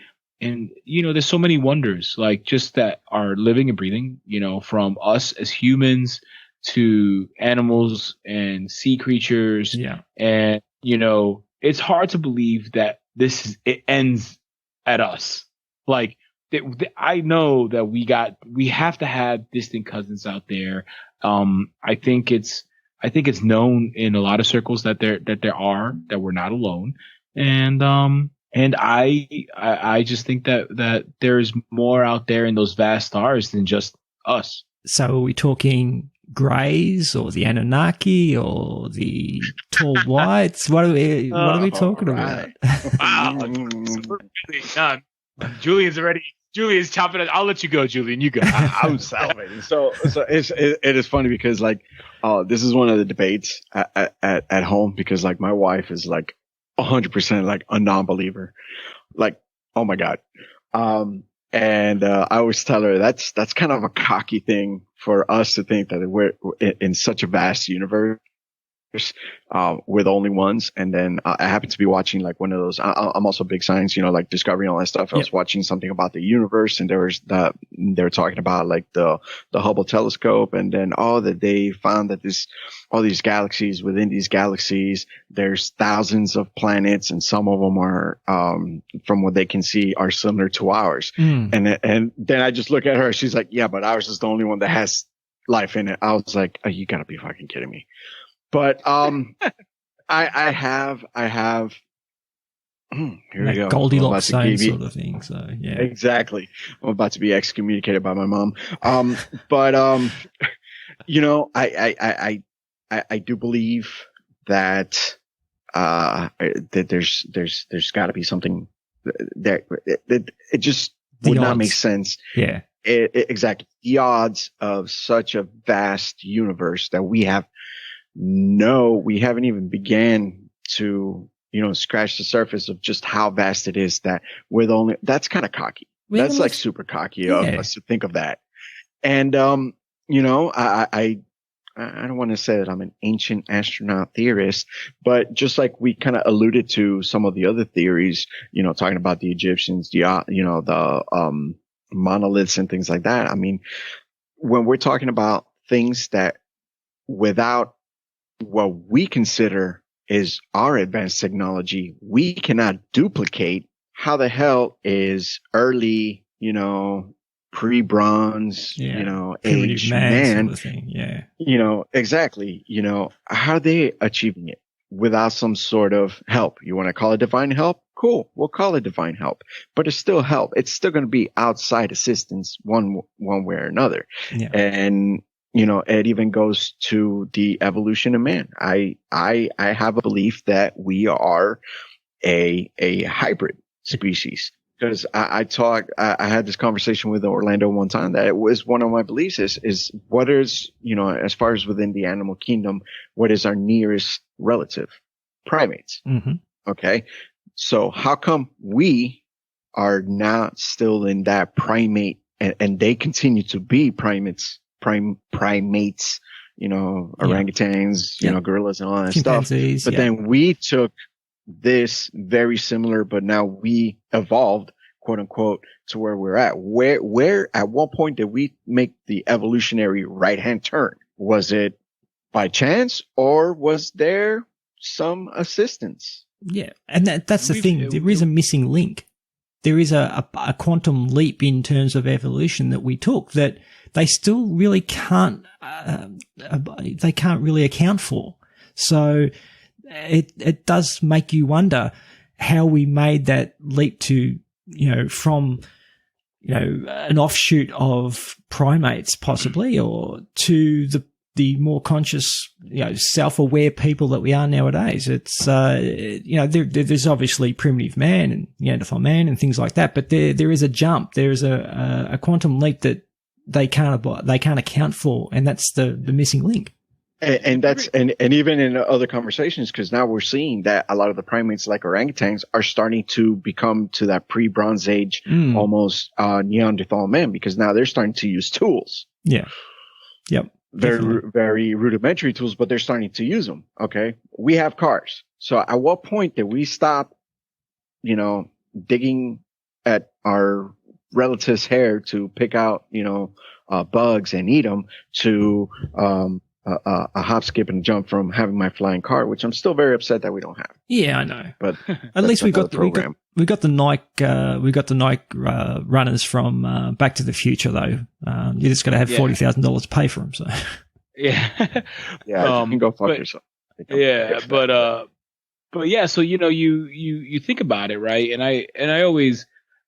And, you know, there's so many wonders, like just that are living and breathing, you know, from us as humans to animals and sea creatures. Yeah. And, you know, it's hard to believe that it ends at us. Like, I know that we have to have distant cousins out there. I think it's known in a lot of circles that we're not alone. And I just think that there's more out there in those vast stars than just us. So are we talking Greys or the Anunnaki or the Tall Whites? What are we talking about? Wow. Julian's chopping it. I'll let you go, Julian. You go. I'm salivating. So it is funny because like, this is one of the debates at home because like my wife is like 100% like a non-believer. Like, oh my God. And I always tell her that's kind of a cocky thing for us to think that we're in such a vast universe. We're the only ones. And then I happen to be watching like one of those. I'm also big science, you know, like Discovery and all that stuff. I was watching something about the universe, and they were talking about like the Hubble telescope, and then that they found that all these galaxies, within these galaxies, there's thousands of planets, and some of them are, from what they can see, are similar to ours. And then I just look at her. She's like, yeah, but ours is the only one that has life in it. I was like, oh, you gotta be fucking kidding me. But I have here we go. Goldilocks zone sort of thing. So yeah, exactly. I'm about to be excommunicated by my mom. But you know, I do believe that that there's got to be something there. It just would not make sense. Yeah, exactly. The odds of such a vast universe that we haven't even began to, you know, scratch the surface of just how vast it is that that's kind of cocky. That's like super cocky of us to think of that. And, you know, I don't want to say that I'm an ancient astronaut theorist, but just like we kind of alluded to some of the other theories, you know, talking about the Egyptians, the monoliths and things like that. I mean, when we're talking about things that without what we consider is our advanced technology, we cannot duplicate. How the hell is early, pre-bronze, age man, sort of thing. Yeah. Exactly. How are they achieving it without some sort of help? You want to call it divine help? Cool. We'll call it divine help, but it's still help. It's still going to be outside assistance one way or another. Yeah. And, it even goes to the evolution of man. I have a belief that we are a hybrid species. Because I had this conversation with Orlando one time that it was one of my beliefs is what is, as far as within the animal kingdom, what is our nearest relative? Primates. Mm-hmm. Okay. So how come we are not still in that primate and they continue to be primates, orangutans, gorillas and all that stuff. But then we took this very similar, but now we evolved, quote unquote, to where we're at. Where at what point did we make the evolutionary right hand turn? Was it by chance or was there some assistance? Yeah. And that's the thing. There is a missing link. There is a quantum leap in terms of evolution that we took that they still really can't, they can't really account for. So it does make you wonder how we made that leap to, from, an offshoot of primates possibly, or to the more conscious, self-aware people that we are nowadays. It's, there's obviously primitive man and Neanderthal man and things like that, but there is a jump. There is a quantum leap that they can't account for, and that's the missing link. And that's, and even in other conversations, because now we're seeing that a lot of the primates like orangutans are starting to become to that pre-Bronze Age, almost, Neanderthal men, because now they're starting to use tools. Yeah. Yep. Very rudimentary tools, but they're starting to use them. Okay. We have cars. So at what point did we stop, digging at our relatives' hair to pick out, bugs and eat them to, a hop, skip, and jump from having my flying car, which I'm still very upset that we don't have. Yeah, I know. But at least we got the Nike runners from Back to the Future though. You just got to have $40,000 to pay for them. So yeah, you can go fuck yourself. Yeah, but yeah. So you think about it, right? And I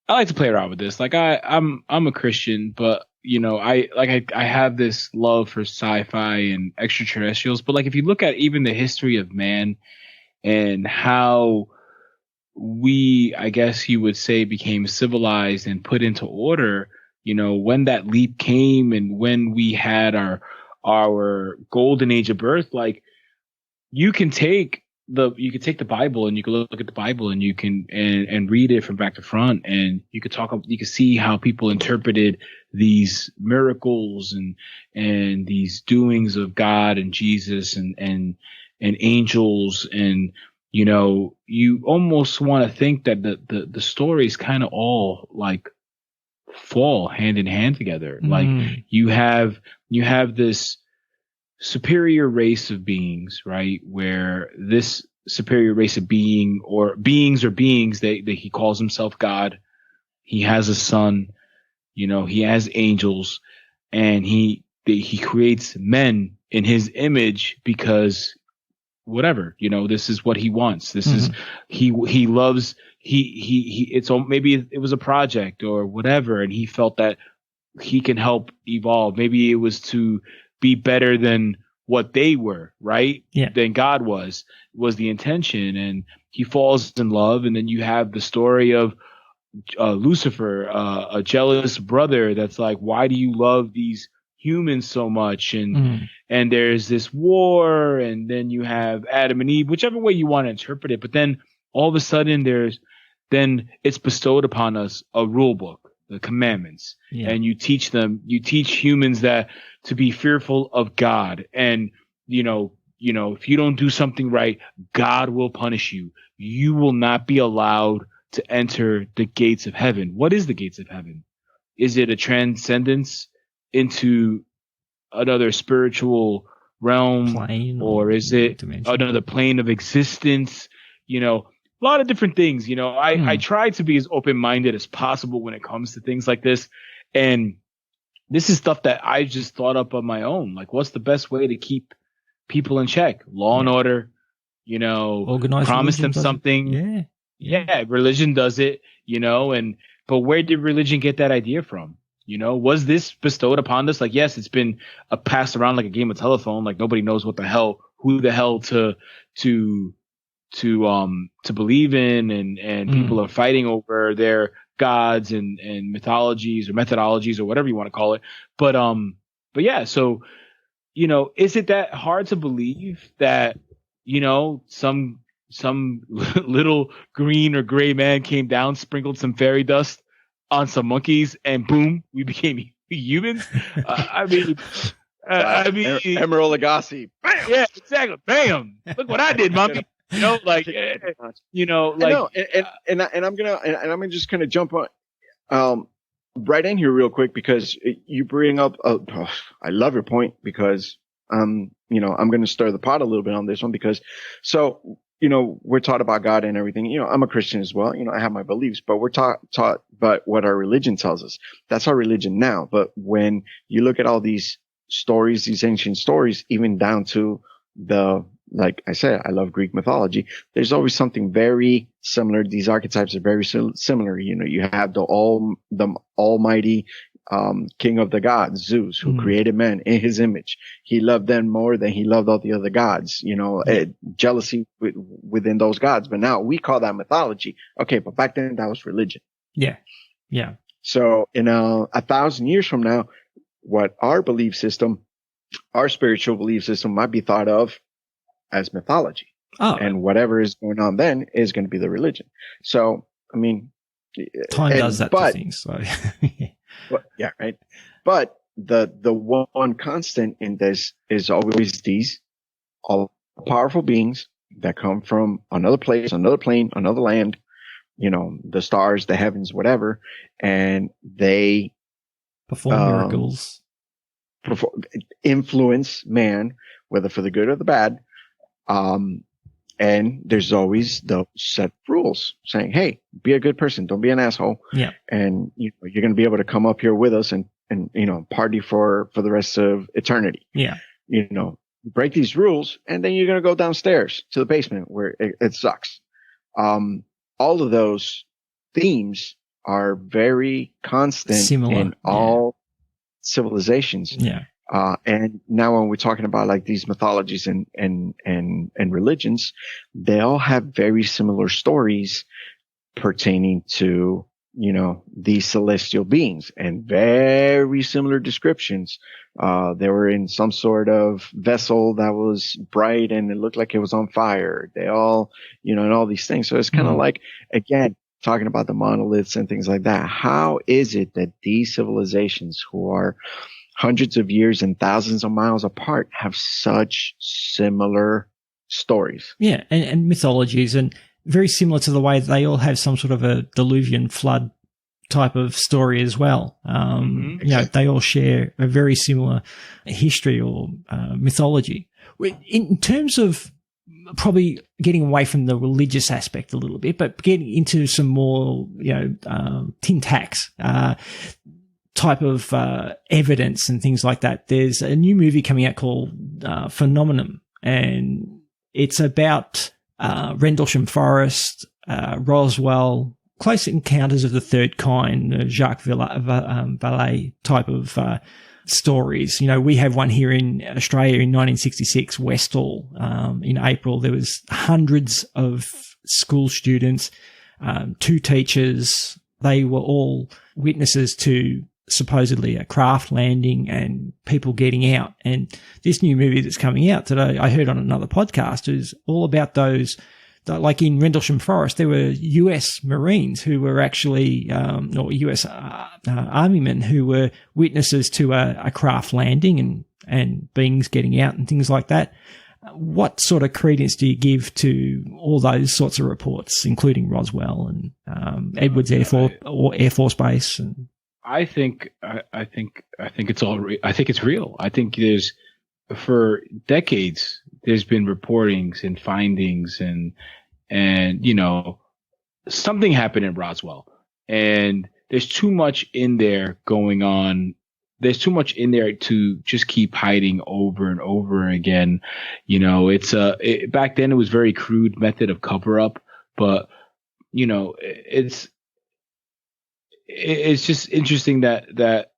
like to play around with this. Like I'm a Christian, but I have this love for sci-fi and extraterrestrials, but like if you look at even the history of man and how we, I guess you would say, became civilized and put into order, when that leap came and when we had our golden age of birth, like you can take the Bible and you can look at the Bible and you can and read it from back to front, and you could see how people interpreted these miracles and these doings of God and Jesus and angels, and you almost want to think that the stories kind of all like fall hand in hand together. Like you have this superior race of beings, right? Where this superior race of beings, he calls himself God. He has a son, he has angels, and he creates men in his image because whatever, this is what he wants. This is, he loves, maybe it was a project or whatever, and he felt that he can help evolve. Maybe it was to be better than what they were, right? Yeah. Than God was the intention, and he falls in love. And then you have the story of Lucifer, a jealous brother that's like, why do you love these humans so much? And there's this war, and then you have Adam and Eve, whichever way you want to interpret it. But then all of a sudden it's bestowed upon us a rule book, the commandments, and you teach humans that to be fearful of God. And, if you don't do something right, God will punish you. You will not be allowed to enter the gates of heaven. What is the gates of heaven? Is it a transcendence into another spiritual realm, Plane or is it dimension. another plane of existence? You know, a lot of different things. You know, I try to be as open-minded as possible when it comes to things like this. And this is stuff that I just thought up on my own. Like, what's the best way to keep people in check? Law and order, you know, Organized promise them religion something. Yeah. Religion does it, you know, but where did religion get that idea from? You know, was this bestowed upon us? Like, yes, it's been passed around like a game of telephone. Like, nobody knows who the hell to believe in, and people are fighting over their gods and mythologies or methodologies or whatever you want to call it. But yeah, so, you know, is it that hard to believe that, you know, some little green or gray man came down, sprinkled some fairy dust on some monkeys, and boom, we became humans? I mean, Emerald Lagasse. Bam! Yeah, exactly. Bam! Look what I did, mommy. You know, like, you know, like, and I'm gonna just kind of jump on, right in here real quick, because you bring up, I love your point, because, you know, I'm going to stir the pot a little bit on this one, because, so, you know, we're taught about God and everything. You know, I'm a Christian as well. You know, I have my beliefs, but we're taught but what our religion tells us. That's our religion now. But when you look at all these stories, these ancient stories, even down to like I said, I love Greek mythology. There's always something very similar. These archetypes are very similar. You know, you have the almighty, king of the gods, Zeus, who created man in his image. He loved them more than he loved all the other gods, you know, jealousy within those gods. But now we call that mythology. Okay. But back then that was religion. Yeah. Yeah. So in 1,000 years from now, what our belief system, our spiritual belief system might be thought of as mythology. Oh. And whatever is going on then is going to be the religion. So, I mean, time does that to things. So. Yeah, right. But the one constant in this is always these all powerful beings that come from another place, another plane, another land, you know, the stars, the heavens, whatever, and they perform miracles, influence man, whether for the good or the bad. And there's always those set rules saying, hey, be a good person. Don't be an asshole. Yeah. And you're going to be able to come up here with us and, you know, party for the rest of eternity. Yeah. You know, break these rules, and then you're going to go downstairs to the basement where it sucks. All of those themes are very constant in all civilizations. Yeah. And now when we're talking about like these mythologies and religions, they all have very similar stories pertaining to, you know, these celestial beings, and very similar descriptions. They were in some sort of vessel that was bright and it looked like it was on fire. They all, you know, and all these things. So it's kind of like, again, talking about the monoliths and things like that. How is it that these civilizations, who are hundreds of years and thousands of miles apart, have such similar stories? Yeah, and mythologies, and very similar to the way they all have some sort of a diluvian flood type of story as well. You know, they all share a very similar history or mythology. In terms of probably getting away from the religious aspect a little bit, but getting into some more, you know, tin tacks type of evidence and things like that. There's a new movie coming out called Phenomenon, and it's about Rendlesham Forest, Roswell, Close Encounters of the Third Kind, Jacques Vallée type of stories. You know, we have one here in Australia in 1966, Westall. In April, there was hundreds of school students, 2 teachers. They were all witnesses to supposedly a craft landing and people getting out. And this new movie that's coming out today, I heard on another podcast, is all about those. Like in Rendlesham Forest, there were US Marines who were actually, or US Army men who were witnesses to a craft landing and beings getting out and things like that. What sort of credence do you give to all those sorts of reports, including Roswell and Edwards Air Force Base? And I think it's all. I think it's real. I think there's for decades, there's been reportings and findings and something happened in Roswell, and there's too much in there going on. There's too much in there to just keep hiding over and over again. It's back then it was very crude method of cover up, but it's just interesting that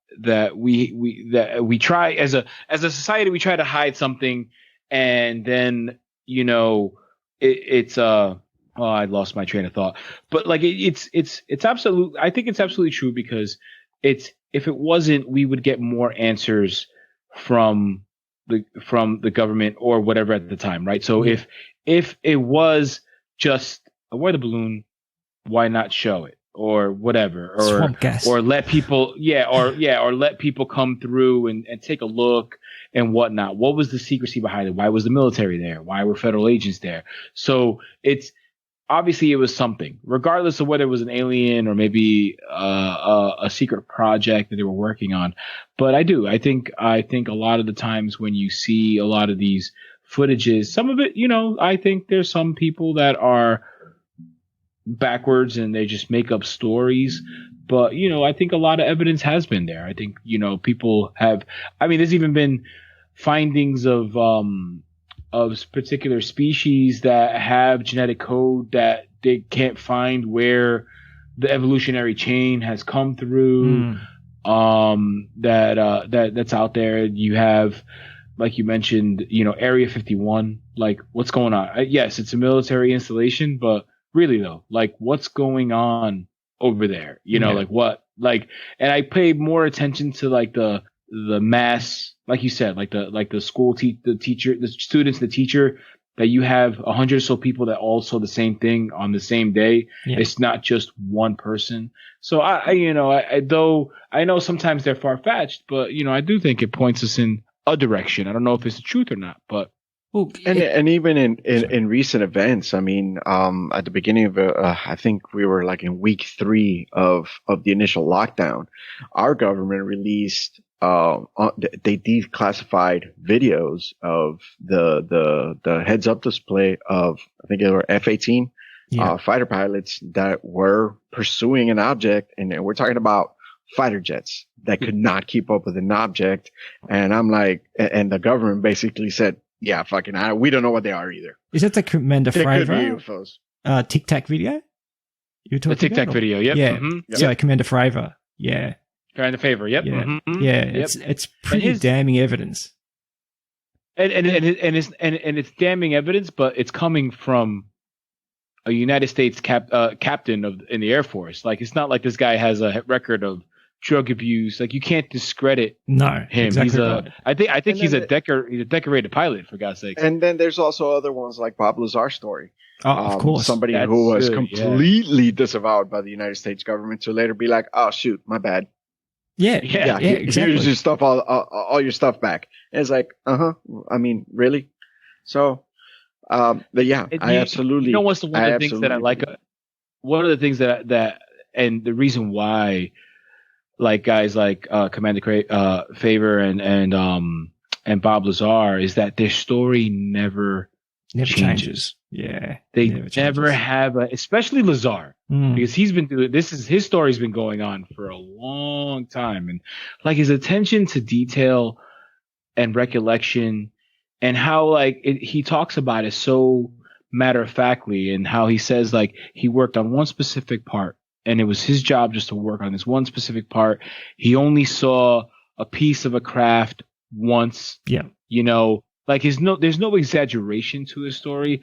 we try as a society, we try to hide something, and then I lost my train of thought. But like it's absolute. I think it's absolutely true, because if it wasn't, we would get more answers from the government or whatever at the time, right? So if it was just a weather balloon, why not show it or whatever, or let people or let people come through and take a look and whatnot. What was the secrecy behind it? Why was the military there? Why were federal agents there? So it's obviously it was something, regardless of whether it was an alien or maybe a secret project that they were working on. But I think a lot of the times when you see a lot of these footages, some of it, I think there's some people that are backwards and they just make up stories. But, I think a lot of evidence has been there. I think, people have, there's even been findings of particular species that have genetic code that they can't find where the evolutionary chain has come through. That's out there. You have, like you mentioned, Area 51. Like, what's going on? Yes, it's a military installation, but really though, like, what's going on over there? Like what? Like, and I pay more attention to like the mass, like you said, like the school the teacher, the students, the teacher, that you have 100 or so people that all saw the same thing on the same day. Yeah. It's not just one person. So I though I know sometimes they're far fetched, but I do think it points us in a direction. I don't know if it's the truth or not, but. And even in recent events, at the beginning of I think we were like in week 3 of the initial lockdown, our government released they declassified videos of the heads up display of, I think they were F-18 fighter pilots that were pursuing an object, and we're talking about fighter jets that could not keep up with an object. And I'm like, and the government basically said, yeah, fucking, we don't know what they are either. Is that the Commander Fravor Tic Tac video? You're talking the Tic Tac video, yep. Yeah. Mm-hmm. Yep. So Commander Fravor, yeah. Commander Fravor, yep. Yeah, mm-hmm. Yeah. It's pretty damning evidence. And it's damning evidence, but it's coming from a United States captain in the Air Force. Like, it's not like this guy has a record of drug abuse. Like, you can't discredit him. Exactly he's right. I think he's a decorated pilot, for God's sake. And then there's also other ones like Bob Lazar's story. Oh, of course. Somebody who was completely disavowed by the United States government to later be like, oh shoot, my bad. Yeah, exactly. Here's your stuff, all your stuff back. And it's like, really? So, but yeah, I absolutely. What's one of the things that I like? One of the things that and the reason why, like guys like Commander Fravor and Bob Lazar, is that their story never changes. Yeah, they never have, especially Lazar, because he's been doing this. His story's been going on for a long time, and like his attention to detail and recollection, and how he talks about it so matter of factly, and how he says like he worked on one specific part, and it was his job just to work on this one specific part. He only saw a piece of a craft once. Yeah, like there's no exaggeration to his story.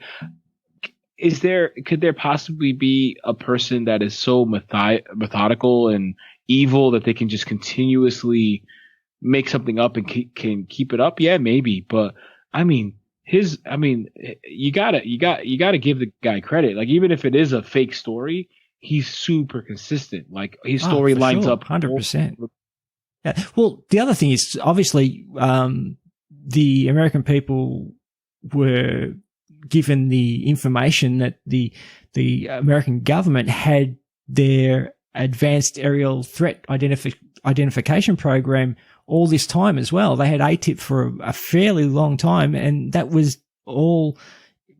Could there possibly be a person that is so methodical and evil that they can just continuously make something up and can keep it up? Yeah, maybe. But you gotta give the guy credit. Like, even if it is a fake story, he's super consistent. Like, his story lines up 100%. Yeah. Well, the other thing is, obviously, the American people were given the information that the American government had their advanced aerial threat identification program all this time as well. They had ATIP for a fairly long time, and that was all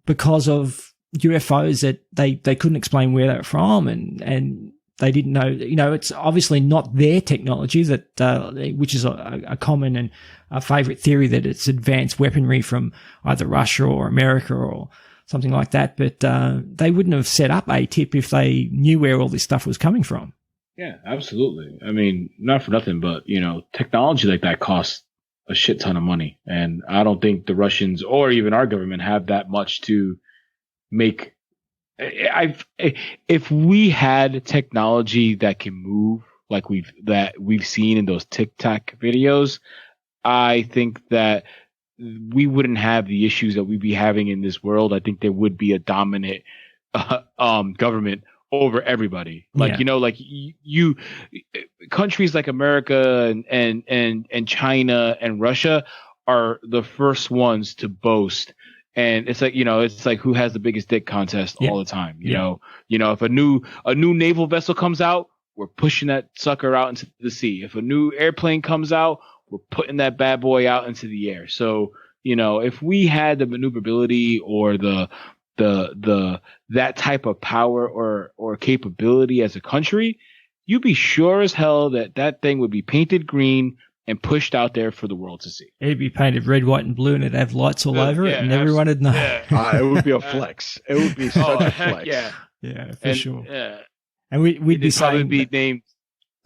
because of UFOs that they couldn't explain where they were from, and they didn't know. You know, it's obviously not their technology that, which is a common and a favorite theory, that it's advanced weaponry from either Russia or America or something like that. But they wouldn't have set up ATIP if they knew where all this stuff was coming from. Yeah, absolutely. I mean, not for nothing, but, you know, technology like that costs a shit ton of money. And I don't think the Russians or even our government have that much to make. If we had technology that can move like we've seen in those TikTok videos, I think that we wouldn't have the issues that we'd be having in this world. I think there would be a dominant government over everybody. Like, you know, like you countries like America and China and Russia are the first ones to boast. And it's like, you know, it's like who has the biggest dick contest all the time. You know, if a new naval vessel comes out, we're pushing that sucker out into the sea. If a new airplane comes out, we're putting that bad boy out into the air. So, you know, if we had the maneuverability or that type of power or capability as a country, you'd be sure as hell that thing would be painted green and pushed out there for the world to see. It'd be painted red, white, and blue, and it'd have lights all over it, and everyone would know. Yeah. It would be a flex. It would be such a flex. Yeah, for sure. And we'd be saying, probably be named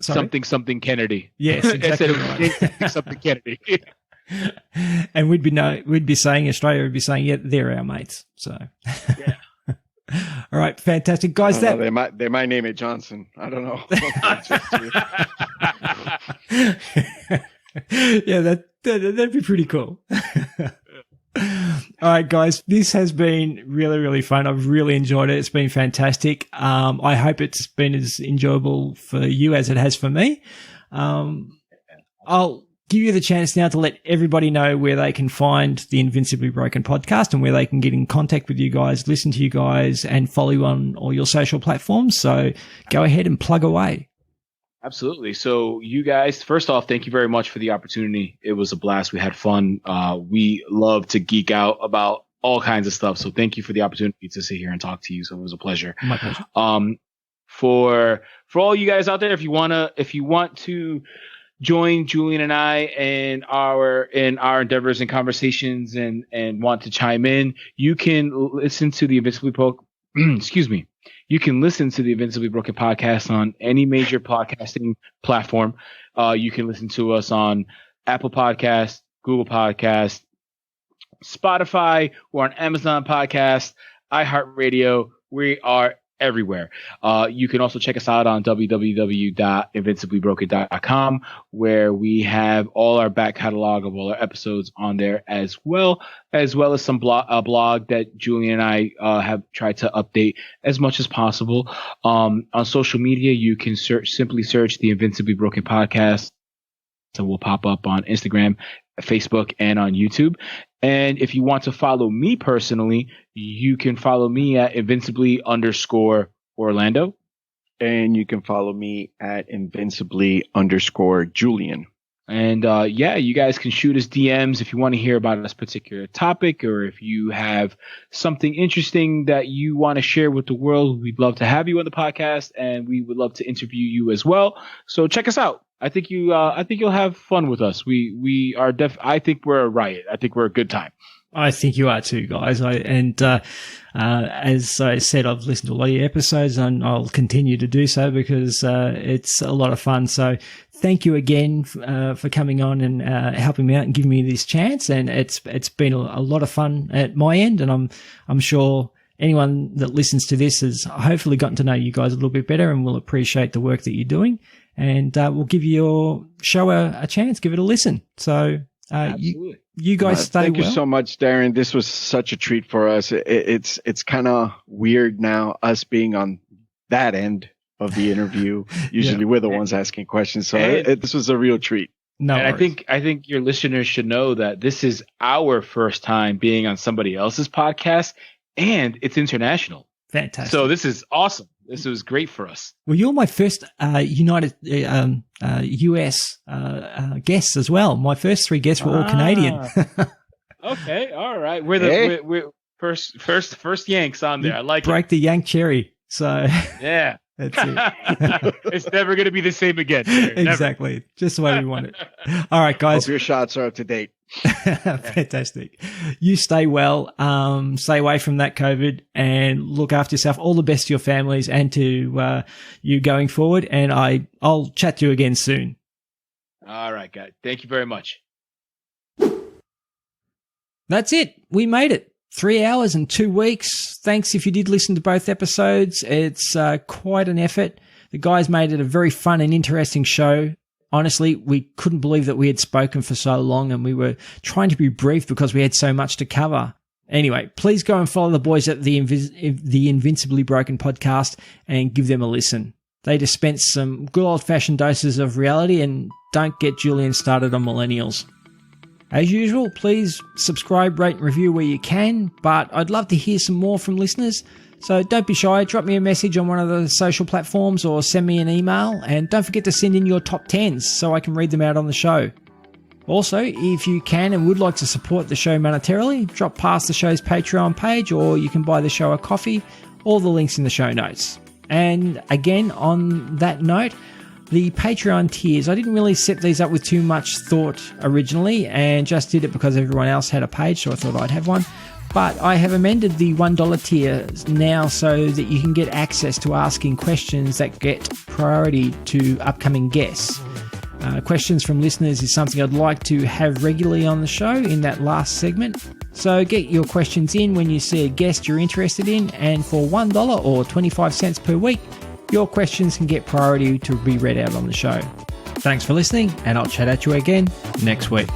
something Kennedy. Yes, exactly right. Something Kennedy. And we'd be saying, Australia would be saying, yeah, they're our mates. So yeah. All right, fantastic, guys. They might name it Johnson. I don't know. Yeah, that'd be pretty cool. All right, guys, this has been really, really fun. I've really enjoyed it. It's been fantastic. I hope it's been as enjoyable for you as it has for me. I'll give you the chance now to let everybody know where they can find the Invincibly Broken podcast and where they can get in contact with you guys, listen to you guys, and follow you on all your social platforms. So go ahead and plug away. Absolutely. So you guys, first off, thank you very much for the opportunity. It was a blast. We had fun. We love to geek out about all kinds of stuff. So thank you for the opportunity to sit here and talk to you. So it was a pleasure. My pleasure. For all you guys out there, if you want to join Julian and I in our endeavors and conversations and want to chime in, you can listen to the Invincibly Broken You can listen to the Invincibly Broken podcast on any major podcasting platform. You can listen to us on Apple Podcasts, Google Podcasts, Spotify. We're on Amazon Podcasts, iHeartRadio. We are everywhere. You can also check us out on www.invinciblybroken.com, where we have all our back catalog of all our episodes on there, as well as some blog that Julian and I have tried to update as much as possible. On social media, you can simply search the Invincibly Broken podcast, and we'll pop up on Instagram, Facebook, and on YouTube. And if you want to follow me personally, you can follow me at Invincibly_Orlando. And you can follow me at Invincibly_Julian. And you guys can shoot us DMs if you want to hear about this particular topic, or if you have something interesting that you want to share with the world. We'd love to have you on the podcast, and we would love to interview you as well. So check us out. I think you'll have fun with us. I think we're a riot. I think we're a good time. I think you are too, guys. As I said, I've listened to a lot of your episodes, and I'll continue to do so because it's a lot of fun. So thank you again for coming on and helping me out and giving me this chance. And it's been a lot of fun at my end, and I'm sure anyone that listens to this has hopefully gotten to know you guys a little bit better and will appreciate the work that you're doing. And we'll give your show a chance, give it a listen. So you guys stay well. Thank you so much, Darren. This was such a treat for us. It's kind of weird now, us being on that end of the interview. Usually we're the ones asking questions. So this was a real treat. No, and I think your listeners should know that this is our first time being on somebody else's podcast, and it's international. Fantastic. So this is awesome. This was great for us. Well, you're my first US guests as well. My first 3 guests were all Canadian. Okay, all right. We're first Yanks on there. I like it. Break the Yank cherry. So yeah. That's it. It's never going to be the same again. Exactly. Just the way we want it. All right, guys. Hope your shots are up to date. Fantastic. You stay well. Stay away from that COVID and look after yourself. All the best to your families and to you going forward. And I'll chat to you again soon. All right, guys. Thank you very much. That's it. We made it. 3 hours and 2 weeks. Thanks if you did listen to both episodes. It's quite an effort. The guys made it a very fun and interesting show. Honestly, we couldn't believe that we had spoken for so long, and we were trying to be brief because we had so much to cover. Anyway, please go and follow the boys at the Invincibly Broken Podcast and give them a listen. They dispense some good old-fashioned doses of reality, and don't get Julian started on millennials. As usual, please subscribe, rate and review where you can, but I'd love to hear some more from listeners. So don't be shy, drop me a message on one of the social platforms or send me an email, and don't forget to send in your top 10s so I can read them out on the show. Also, if you can and would like to support the show monetarily, drop past the show's Patreon page, or you can buy the show a coffee. All the links in the show notes. And again, on that note, the Patreon tiers, I didn't really set these up with too much thought originally and just did it because everyone else had a page, so I thought I'd have one. But I have amended the $1 tier now so that you can get access to asking questions that get priority to upcoming guests. Questions from listeners is something I'd like to have regularly on the show in that last segment. So get your questions in when you see a guest you're interested in, and for $1 or 25 cents per week, your questions can get priority to be read out on the show. Thanks for listening, and I'll chat at you again next week.